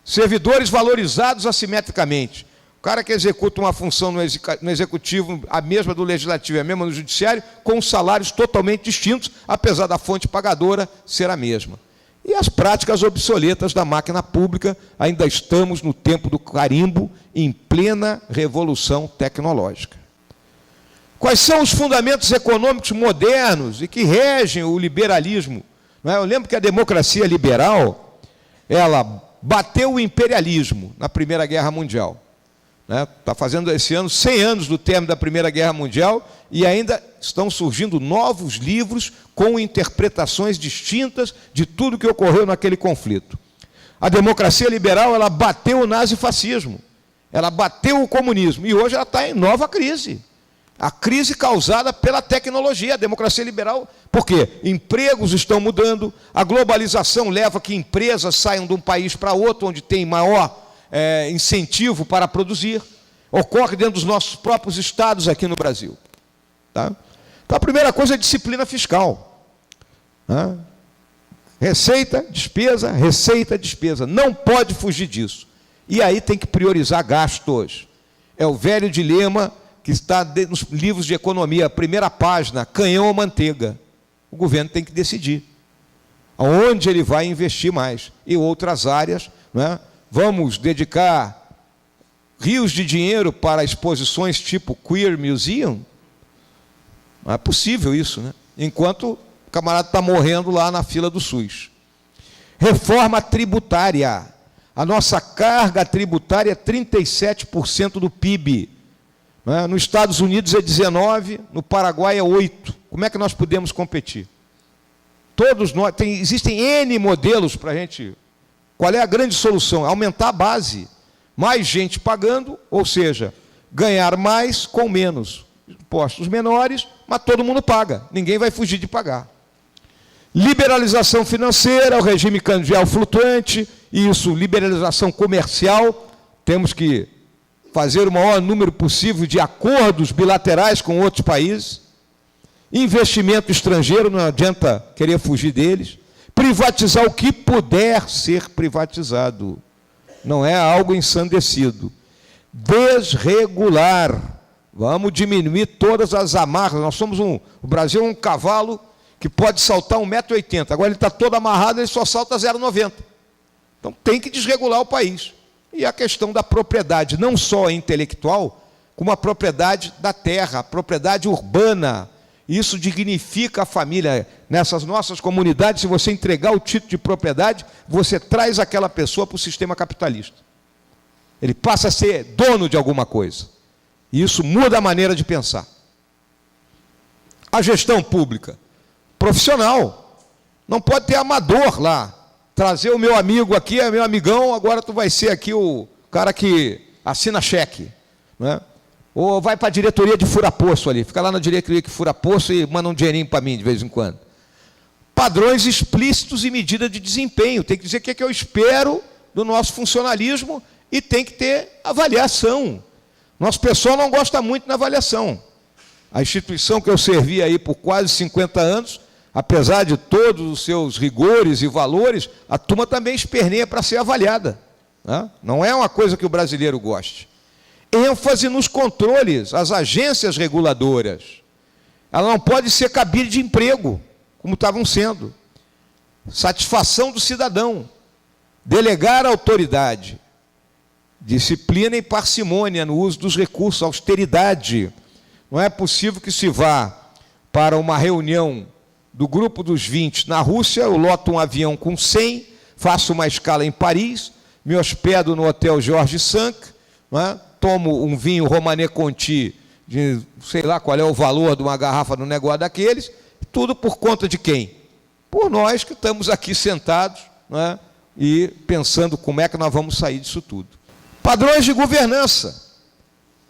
Servidores valorizados assimetricamente. O cara que executa uma função no Executivo, a mesma do Legislativo e a mesma do Judiciário, com salários totalmente distintos, apesar da fonte pagadora ser a mesma. E as práticas obsoletas da máquina pública, ainda estamos no tempo do carimbo, em plena revolução tecnológica. Quais são os fundamentos econômicos modernos e que regem o liberalismo? Eu lembro que a democracia liberal, ela bateu o imperialismo na Primeira Guerra Mundial. Está fazendo esse ano 100 anos do término da Primeira Guerra Mundial e ainda estão surgindo novos livros com interpretações distintas de tudo que ocorreu naquele conflito. A democracia liberal, ela bateu o nazifascismo, ela bateu o comunismo e hoje ela está em nova crise. A crise causada pela tecnologia, a democracia liberal, por quê? Empregos estão mudando, a globalização leva que empresas saiam de um país para outro, onde tem maior incentivo para produzir, ocorre dentro dos nossos próprios estados aqui no Brasil. Então, a primeira coisa é disciplina fiscal. Receita, despesa. Não pode fugir disso. E aí tem que priorizar gastos. É o velho dilema que está nos livros de economia, a primeira página, canhão ou manteiga. O governo tem que decidir aonde ele vai investir mais. E outras áreas, vamos dedicar rios de dinheiro para exposições tipo Queer Museum? Não é possível isso, enquanto o camarada está morrendo lá na fila do SUS. Reforma tributária. A nossa carga tributária é 37% do PIB. Nos Estados Unidos é 19%, no Paraguai é 8%. Como é que nós podemos competir? Todos nós, existem N modelos para a gente. Qual é a grande solução? Aumentar a base. Mais gente pagando, ou seja, ganhar mais com menos. Impostos menores, mas todo mundo paga. Ninguém vai fugir de pagar. Liberalização financeira, o regime cambial flutuante, isso, liberalização comercial. Temos que fazer o maior número possível de acordos bilaterais com outros países, investimento estrangeiro, não adianta querer fugir deles, privatizar o que puder ser privatizado, não é algo ensandecido, desregular, vamos diminuir todas as amarras, o Brasil é um cavalo que pode saltar 1,80 m, agora ele está todo amarrado, ele só salta 0,90 m, então tem que desregular o país. E a questão da propriedade, não só intelectual, como a propriedade da terra, a propriedade urbana. Isso dignifica a família. Nessas nossas comunidades, se você entregar o título de propriedade, você traz aquela pessoa para o sistema capitalista. Ele passa a ser dono de alguma coisa. E isso muda a maneira de pensar. A gestão pública, profissional. Não pode ter amador lá. Trazer o meu amigo aqui, é meu amigão, agora tu vai ser aqui o cara que assina cheque, né? Ou vai para a diretoria de fura-poço ali, fica lá na diretoria que fura-poço e manda um dinheirinho para mim de vez em quando. Padrões explícitos e medida de desempenho, tem que dizer o que é que eu espero do nosso funcionalismo e tem que ter avaliação. Nosso pessoal não gosta muito da avaliação. A instituição que eu servi aí por quase 50 anos, apesar de todos os seus rigores e valores, a turma também esperneia para ser avaliada, né? Não é uma coisa que o brasileiro goste. ênfase nos controles, as agências reguladoras. Ela não pode ser cabide de emprego, como estavam sendo. Satisfação do cidadão, delegar a autoridade, disciplina e parcimônia no uso dos recursos, austeridade. Não é possível que se vá para uma reunião do grupo dos 20 na Rússia, eu loto um avião com 100, faço uma escala em Paris, me hospedo no Hotel George Sank, não é? Tomo um vinho Romanée Conti, de sei lá qual é o valor de uma garrafa no negócio daqueles, tudo por conta de quem? Por nós que estamos aqui sentados, não é? E pensando como é que nós vamos sair disso tudo. Padrões de governança.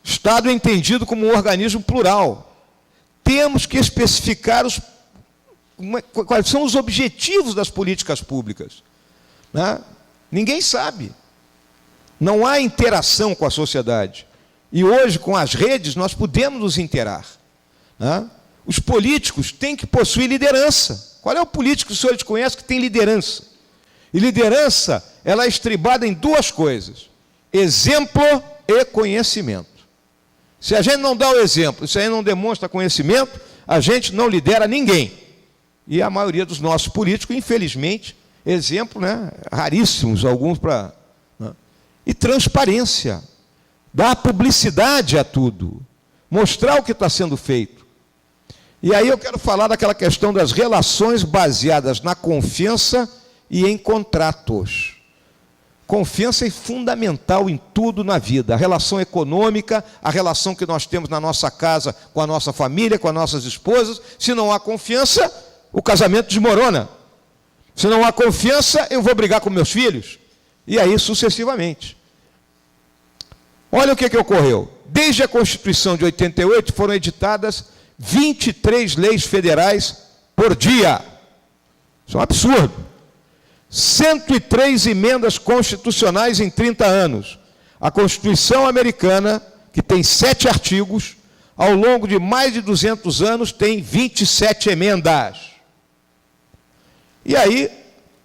Estado entendido como um organismo plural. Temos que especificar quais são os objetivos das políticas públicas, né? Ninguém sabe. Não há interação com a sociedade. E hoje, com as redes, nós podemos nos interar, né? Os políticos têm que possuir liderança. Qual é o político que o senhor conhece que tem liderança? E liderança, ela é estribada em duas coisas: exemplo e conhecimento. Se a gente não dá o exemplo, se a gente não demonstra conhecimento, a gente não lidera ninguém. E a maioria dos nossos políticos, infelizmente, exemplo, né, raríssimos, alguns para... Né? E transparência, dar publicidade a tudo, mostrar o que está sendo feito. E aí eu quero falar daquela questão das relações baseadas na confiança e em contratos. Confiança é fundamental em tudo na vida. A relação econômica, a relação que nós temos na nossa casa com a nossa família, com as nossas esposas. Se não há confiança, o casamento desmorona. Se não há confiança, eu vou brigar com meus filhos. E aí sucessivamente. Olha o que ocorreu. Desde a Constituição de 88 foram editadas 23 leis federais por dia. Isso é um absurdo. 103 emendas constitucionais em 30 anos. A Constituição americana, que tem 7 artigos, ao longo de mais de 200 anos, tem 27 emendas. E aí,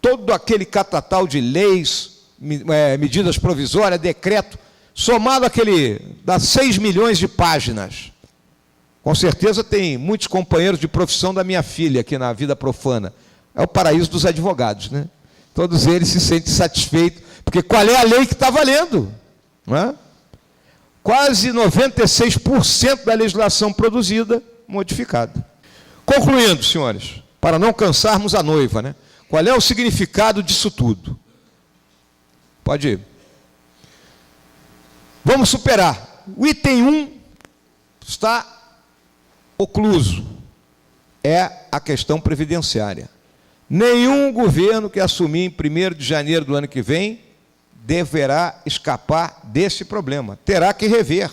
todo aquele catatal de leis, medidas provisórias, decreto, somado aquele, dá 6 milhões de páginas. Com certeza tem muitos companheiros de profissão da minha filha aqui na vida profana. É o paraíso dos advogados, né? Todos eles se sentem satisfeitos, porque qual é a lei que está valendo? Não é? Quase 96% da legislação produzida, modificada. Concluindo, senhores, para não cansarmos a noiva, né? Qual é o significado disso tudo? Pode ir. Vamos superar. O item 1 está ocluso. É a questão previdenciária. Nenhum governo que assumir em 1º de janeiro do ano que vem deverá escapar desse problema. Terá que rever.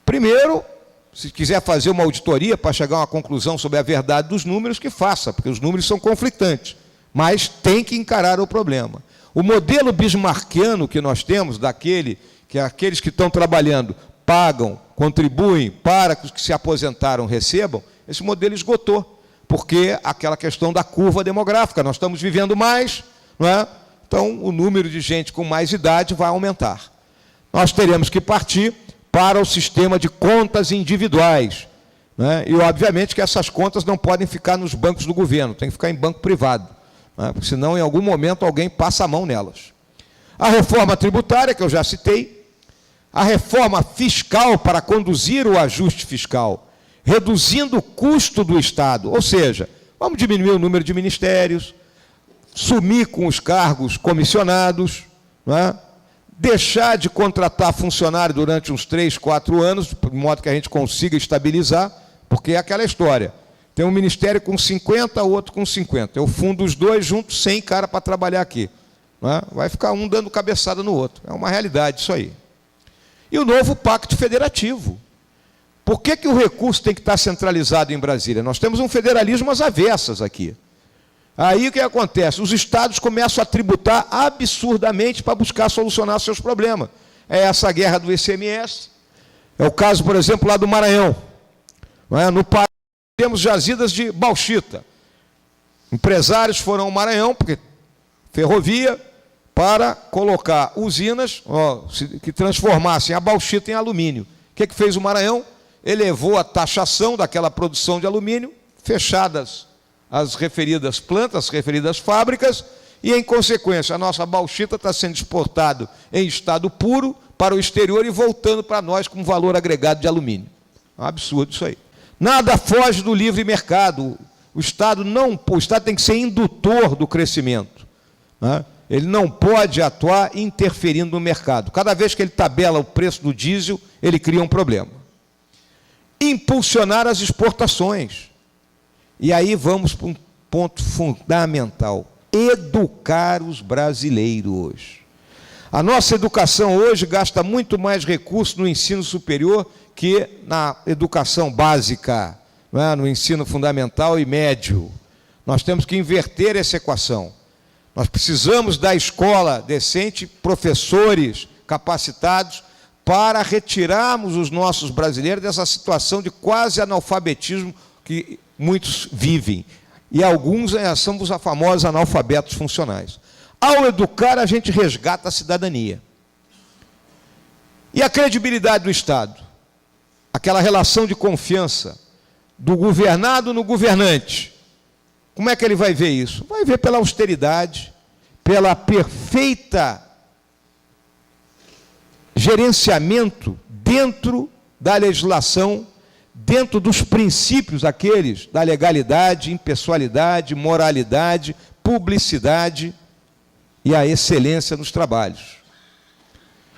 Primeiro, se quiser fazer uma auditoria para chegar a uma conclusão sobre a verdade dos números, que faça, porque os números são conflitantes. Mas tem que encarar o problema. O modelo bismarckiano que nós temos, daquele que aqueles que estão trabalhando pagam, contribuem para que os que se aposentaram recebam, esse modelo esgotou, porque aquela questão da curva demográfica, nós estamos vivendo mais, não é? Então o número de gente com mais idade vai aumentar. Nós teremos que partir para o sistema de contas individuais, né? E, obviamente, que essas contas não podem ficar nos bancos do governo, tem que ficar em banco privado, né? Porque senão, em algum momento, alguém passa a mão nelas. A reforma tributária, que eu já citei, a reforma fiscal para conduzir o ajuste fiscal, reduzindo o custo do Estado, ou seja, vamos diminuir o número de ministérios, sumir com os cargos comissionados, não é? Deixar de contratar funcionário durante uns 3, 4 anos, de modo que a gente consiga estabilizar, porque é aquela história. Tem um ministério com 50, outro com 50. Eu fundo os dois juntos, 100 cara para trabalhar aqui. Não é? Vai ficar um dando cabeçada no outro. É uma realidade isso aí. E o novo pacto federativo. Por que o recurso tem que estar centralizado em Brasília? Nós temos um federalismo às avessas aqui. Aí o que acontece? Os estados começam a tributar absurdamente para buscar solucionar seus problemas. É essa guerra do ICMS. É o caso, por exemplo, lá do Maranhão. No Pará temos jazidas de bauxita. Empresários foram ao Maranhão, porque ferrovia, para colocar usinas que transformassem a bauxita em alumínio. O que fez o Maranhão? Elevou a taxação daquela produção de alumínio, fechadas as referidas plantas, as referidas fábricas, e, em consequência, a nossa bauxita está sendo exportada em estado puro para o exterior e voltando para nós com valor agregado de alumínio. É um absurdo isso aí. Nada foge do livre mercado. O Estado tem que ser indutor do crescimento, né? Ele não pode atuar interferindo no mercado. Cada vez que ele tabela o preço do diesel, ele cria um problema. Impulsionar as exportações. E aí vamos para um ponto fundamental: educar os brasileiros. A nossa educação hoje gasta muito mais recursos no ensino superior que na educação básica, não é? No ensino fundamental e médio. Nós temos que inverter essa equação. Nós precisamos da escola decente, professores capacitados, para retirarmos os nossos brasileiros dessa situação de quase analfabetismo que muitos vivem, e alguns são os famosos analfabetos funcionais. Ao educar, a gente resgata a cidadania. E a credibilidade do Estado? Aquela relação de confiança do governado no governante. Como é que ele vai ver isso? Vai ver pela austeridade, pela perfeita gerenciamento dentro da legislação, dentro dos princípios aqueles da legalidade, impessoalidade, moralidade, publicidade e a excelência nos trabalhos.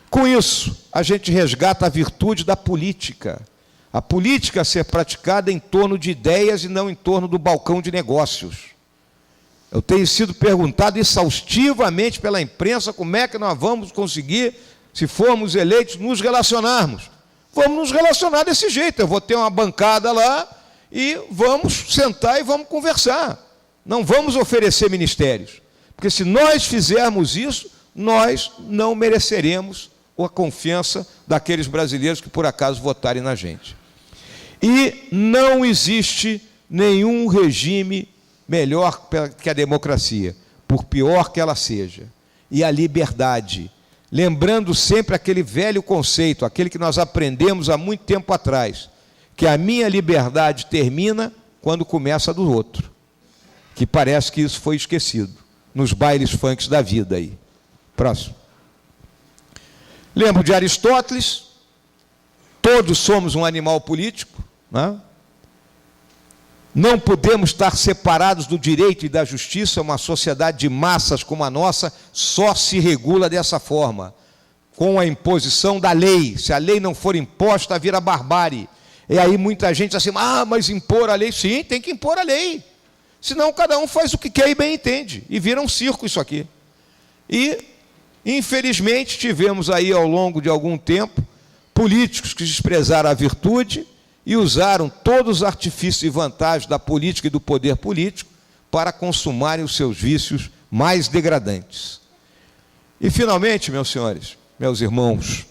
Com isso, a gente resgata a virtude da política. A política a ser praticada em torno de ideias e não em torno do balcão de negócios. Eu tenho sido perguntado exaustivamente pela imprensa como é que nós vamos conseguir, se formos eleitos, nos relacionarmos. Vamos nos relacionar desse jeito. Eu vou ter uma bancada lá e vamos sentar e vamos conversar. Não vamos oferecer ministérios. Porque se nós fizermos isso, nós não mereceremos a confiança daqueles brasileiros que por acaso votarem na gente. E não existe nenhum regime melhor que a democracia, por pior que ela seja. E a liberdade. Lembrando sempre aquele velho conceito, aquele que nós aprendemos há muito tempo atrás, que a minha liberdade termina quando começa a do outro. Que parece que isso foi esquecido nos bailes funks da vida aí. Próximo. Lembro de Aristóteles, todos somos um animal político, né? Não podemos estar separados do direito e da justiça. Uma sociedade de massas como a nossa só se regula dessa forma, com a imposição da lei. Se a lei não for imposta, vira barbárie. E aí muita gente diz assim, mas impor a lei? Sim, tem que impor a lei. Senão cada um faz o que quer e bem entende. E vira um circo isso aqui. E, infelizmente, tivemos aí ao longo de algum tempo políticos que desprezaram a virtude e usaram todos os artifícios e vantagens da política e do poder político para consumarem os seus vícios mais degradantes. E, finalmente, meus senhores, meus irmãos,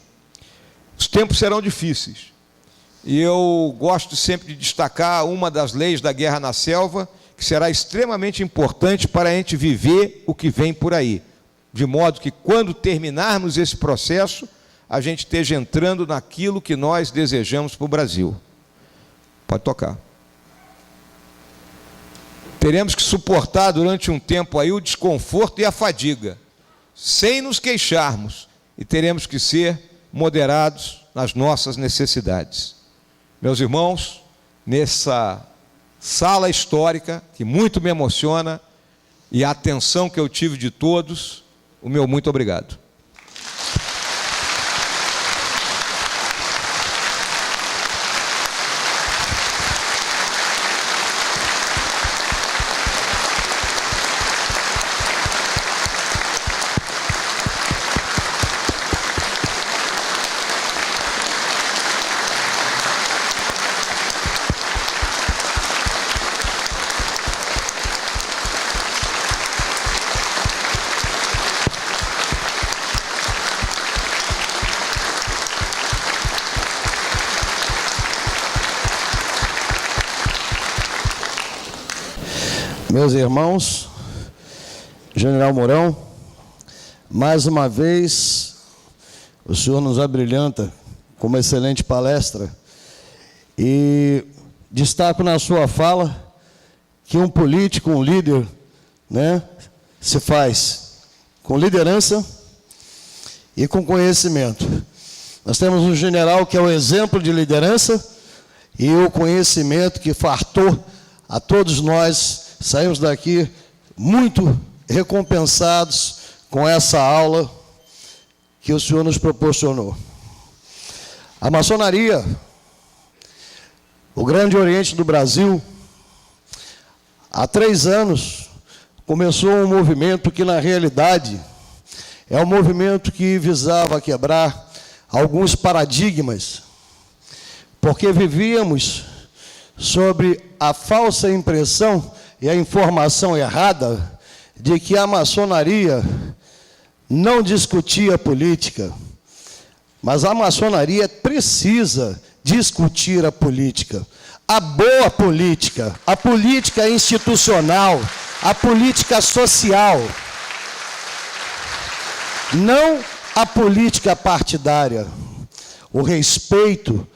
Os tempos serão difíceis. E eu gosto sempre de destacar uma das leis da guerra na selva, que será extremamente importante para a gente viver o que vem por aí. De modo que, quando terminarmos esse processo, a gente esteja entrando naquilo que nós desejamos para o Brasil. Pode tocar. Teremos que suportar durante um tempo aí o desconforto e a fadiga, sem nos queixarmos, e teremos que ser moderados nas nossas necessidades. Meus irmãos, nessa sala histórica, que muito me emociona, e a atenção que eu tive de todos, o meu muito obrigado. Meus irmãos, General Mourão, mais uma vez o senhor nos abrilhanta com uma excelente palestra e destaco na sua fala que um político, um líder, se faz com liderança e com conhecimento. Nós temos um general que é o exemplo de liderança e o conhecimento que fartou a todos nós. Saímos daqui muito recompensados com essa aula que o senhor nos proporcionou. A maçonaria, o Grande Oriente do Brasil, há 3 anos, começou um movimento que, na realidade, é um movimento que visava quebrar alguns paradigmas, porque vivíamos sobre a falsa impressão e a informação errada de que a maçonaria não discutia política. Mas a maçonaria precisa discutir a política. A boa política, a política institucional, a política social. Não a política partidária. O respeito,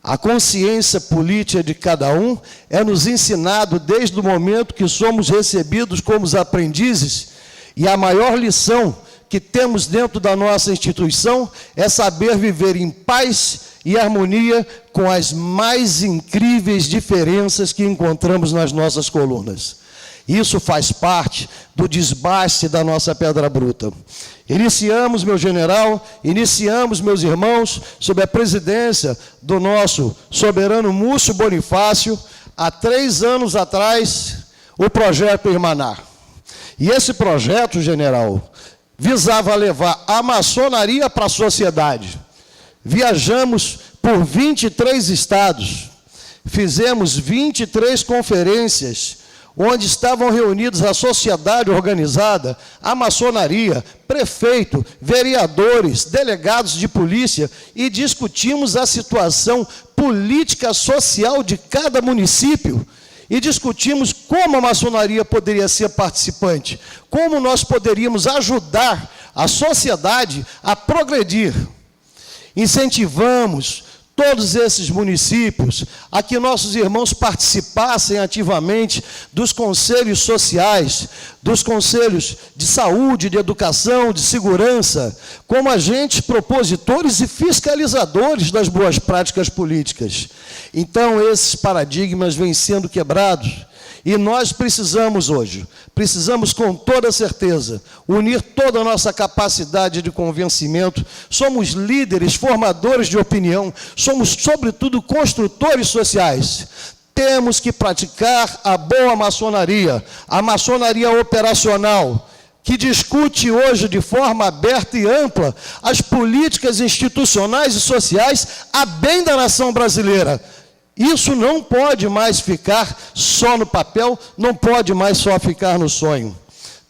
a consciência política de cada um é nos ensinado desde o momento que somos recebidos como os aprendizes, e a maior lição que temos dentro da nossa instituição é saber viver em paz e harmonia com as mais incríveis diferenças que encontramos nas nossas colunas. Isso faz parte do desbaste da nossa pedra bruta. Iniciamos, meu general, meus irmãos, sob a presidência do nosso soberano Múcio Bonifácio, há 3 anos atrás, o projeto Irmanar. E esse projeto, general, visava levar a maçonaria para a sociedade. Viajamos por 23 estados, fizemos 23 conferências, onde estavam reunidos a sociedade organizada, a maçonaria, prefeito, vereadores, delegados de polícia, e discutimos a situação política social de cada município, e discutimos como a maçonaria poderia ser participante, como nós poderíamos ajudar a sociedade a progredir. Incentivamos todos esses municípios a que nossos irmãos participassem ativamente dos conselhos sociais, dos conselhos de saúde, de educação, de segurança, como agentes propositores e fiscalizadores das boas práticas políticas. Então, esses paradigmas vêm sendo quebrados. E nós precisamos hoje, com toda certeza, unir toda a nossa capacidade de convencimento. Somos líderes, formadores de opinião, somos, sobretudo, construtores sociais. Temos que praticar a boa maçonaria, a maçonaria operacional, que discute hoje de forma aberta e ampla as políticas institucionais e sociais a bem da nação brasileira. Isso não pode mais ficar só no papel, não pode mais só ficar no sonho.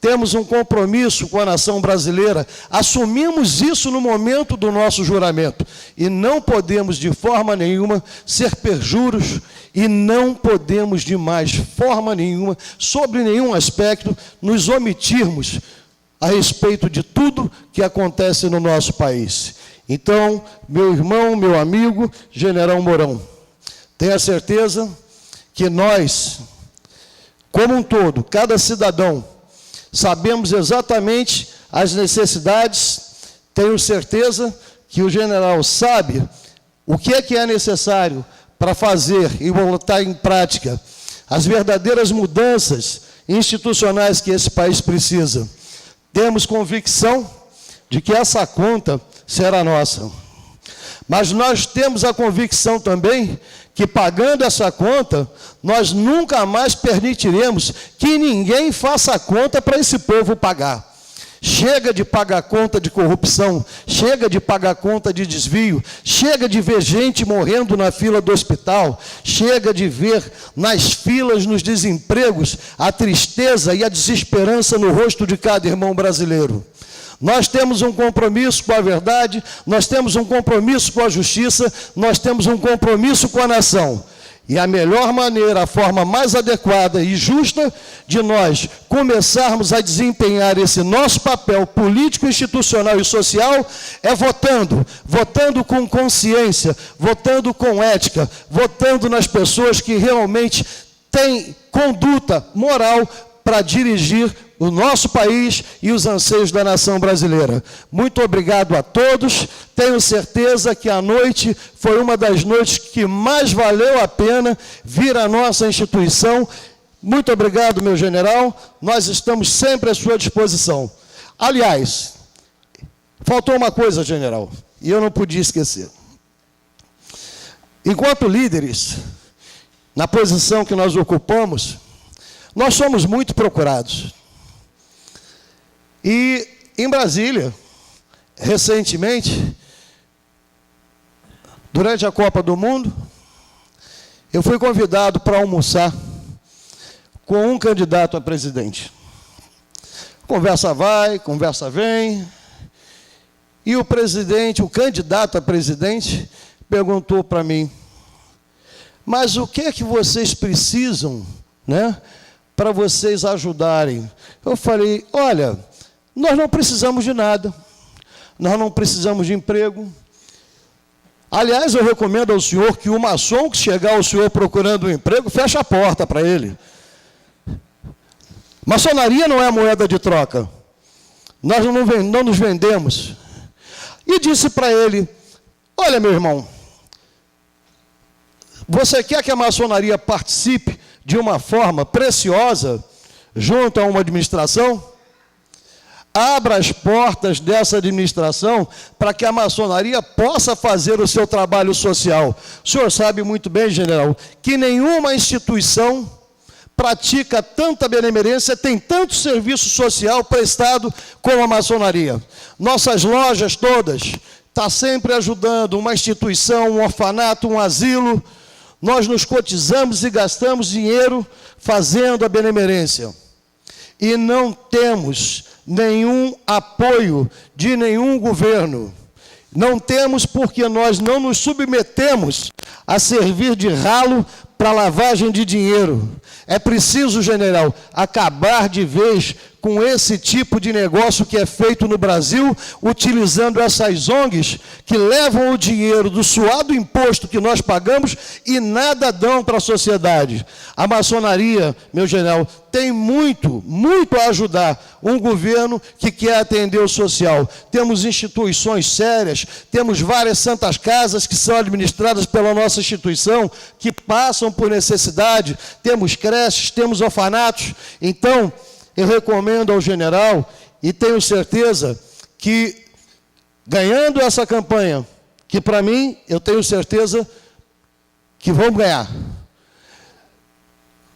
temos um compromisso com a nação brasileira, assumimos isso no momento do nosso juramento, e não podemos de forma nenhuma ser perjuros, e não podemos de mais forma nenhuma, sobre nenhum aspecto, nos omitirmos a respeito de tudo que acontece no nosso país. Então, meu irmão, meu amigo, General Mourão, tenha certeza que nós, como um todo, cada cidadão, sabemos exatamente as necessidades, tenho certeza que o general sabe o que é necessário para fazer e botar em prática as verdadeiras mudanças institucionais que esse país precisa. Temos convicção de que essa conta será nossa. Mas nós temos a convicção também que, pagando essa conta, nós nunca mais permitiremos que ninguém faça conta para esse povo pagar. Chega de pagar conta de corrupção, chega de pagar conta de desvio, chega de ver gente morrendo na fila do hospital, chega de ver nas filas, nos desempregos, a tristeza e a desesperança no rosto de cada irmão brasileiro. Nós temos um compromisso com a verdade, nós temos um compromisso com a justiça, nós temos um compromisso com a nação. E a melhor maneira, a forma mais adequada e justa de nós começarmos a desempenhar esse nosso papel político, institucional e social é votando com consciência, votando com ética, votando nas pessoas que realmente têm conduta moral para dirigir o nosso país e os anseios da nação brasileira. Muito obrigado a todos. Tenho certeza que a noite foi uma das noites que mais valeu a pena vir à nossa instituição. Muito obrigado, meu general. Nós estamos sempre à sua disposição. Aliás, faltou uma coisa, general, e eu não podia esquecer. Enquanto líderes, na posição que nós ocupamos, nós somos muito procurados. E em Brasília, recentemente, durante a Copa do Mundo, eu fui convidado para almoçar com um candidato a presidente. Conversa vai, conversa vem, e o candidato a presidente, perguntou para mim: mas o que é que vocês precisam, né, para vocês ajudarem? Eu falei: olha, nós não precisamos de nada, nós não precisamos de emprego. Aliás, eu recomendo ao senhor que o maçom que chegar ao senhor procurando um emprego, feche a porta para ele. Maçonaria não é moeda de troca. Nós não nos vendemos. E disse para ele: olha, meu irmão, você quer que a maçonaria participe de uma forma preciosa junto a uma administração? Abra as portas dessa administração para que a maçonaria possa fazer o seu trabalho social. O senhor sabe muito bem, general, que nenhuma instituição pratica tanta benemerência, tem tanto serviço social prestado como a maçonaria. Nossas lojas todas estão sempre ajudando uma instituição, um orfanato, um asilo. Nós nos cotizamos e gastamos dinheiro fazendo a benemerência. E não temos nenhum apoio de nenhum governo. Não temos porque nós não nos submetemos a servir de ralo para lavagem de dinheiro. É preciso, general, acabar de vez com esse tipo de negócio que é feito no Brasil, utilizando essas ONGs que levam o dinheiro do suado imposto que nós pagamos e nada dão para a sociedade. A maçonaria, meu general, tem muito a ajudar um governo que quer atender o social. Temos instituições sérias, temos várias santas casas que são administradas pela nossa instituição, que passam por necessidade, temos creches, temos orfanatos. Então, eu recomendo ao general, e tenho certeza que, ganhando essa campanha, que para mim, eu tenho certeza que vamos ganhar.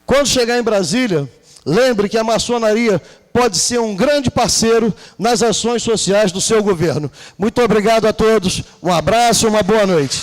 Quando chegar em Brasília, lembre que a maçonaria pode ser um grande parceiro nas ações sociais do seu governo. Muito obrigado a todos, um abraço e uma boa noite.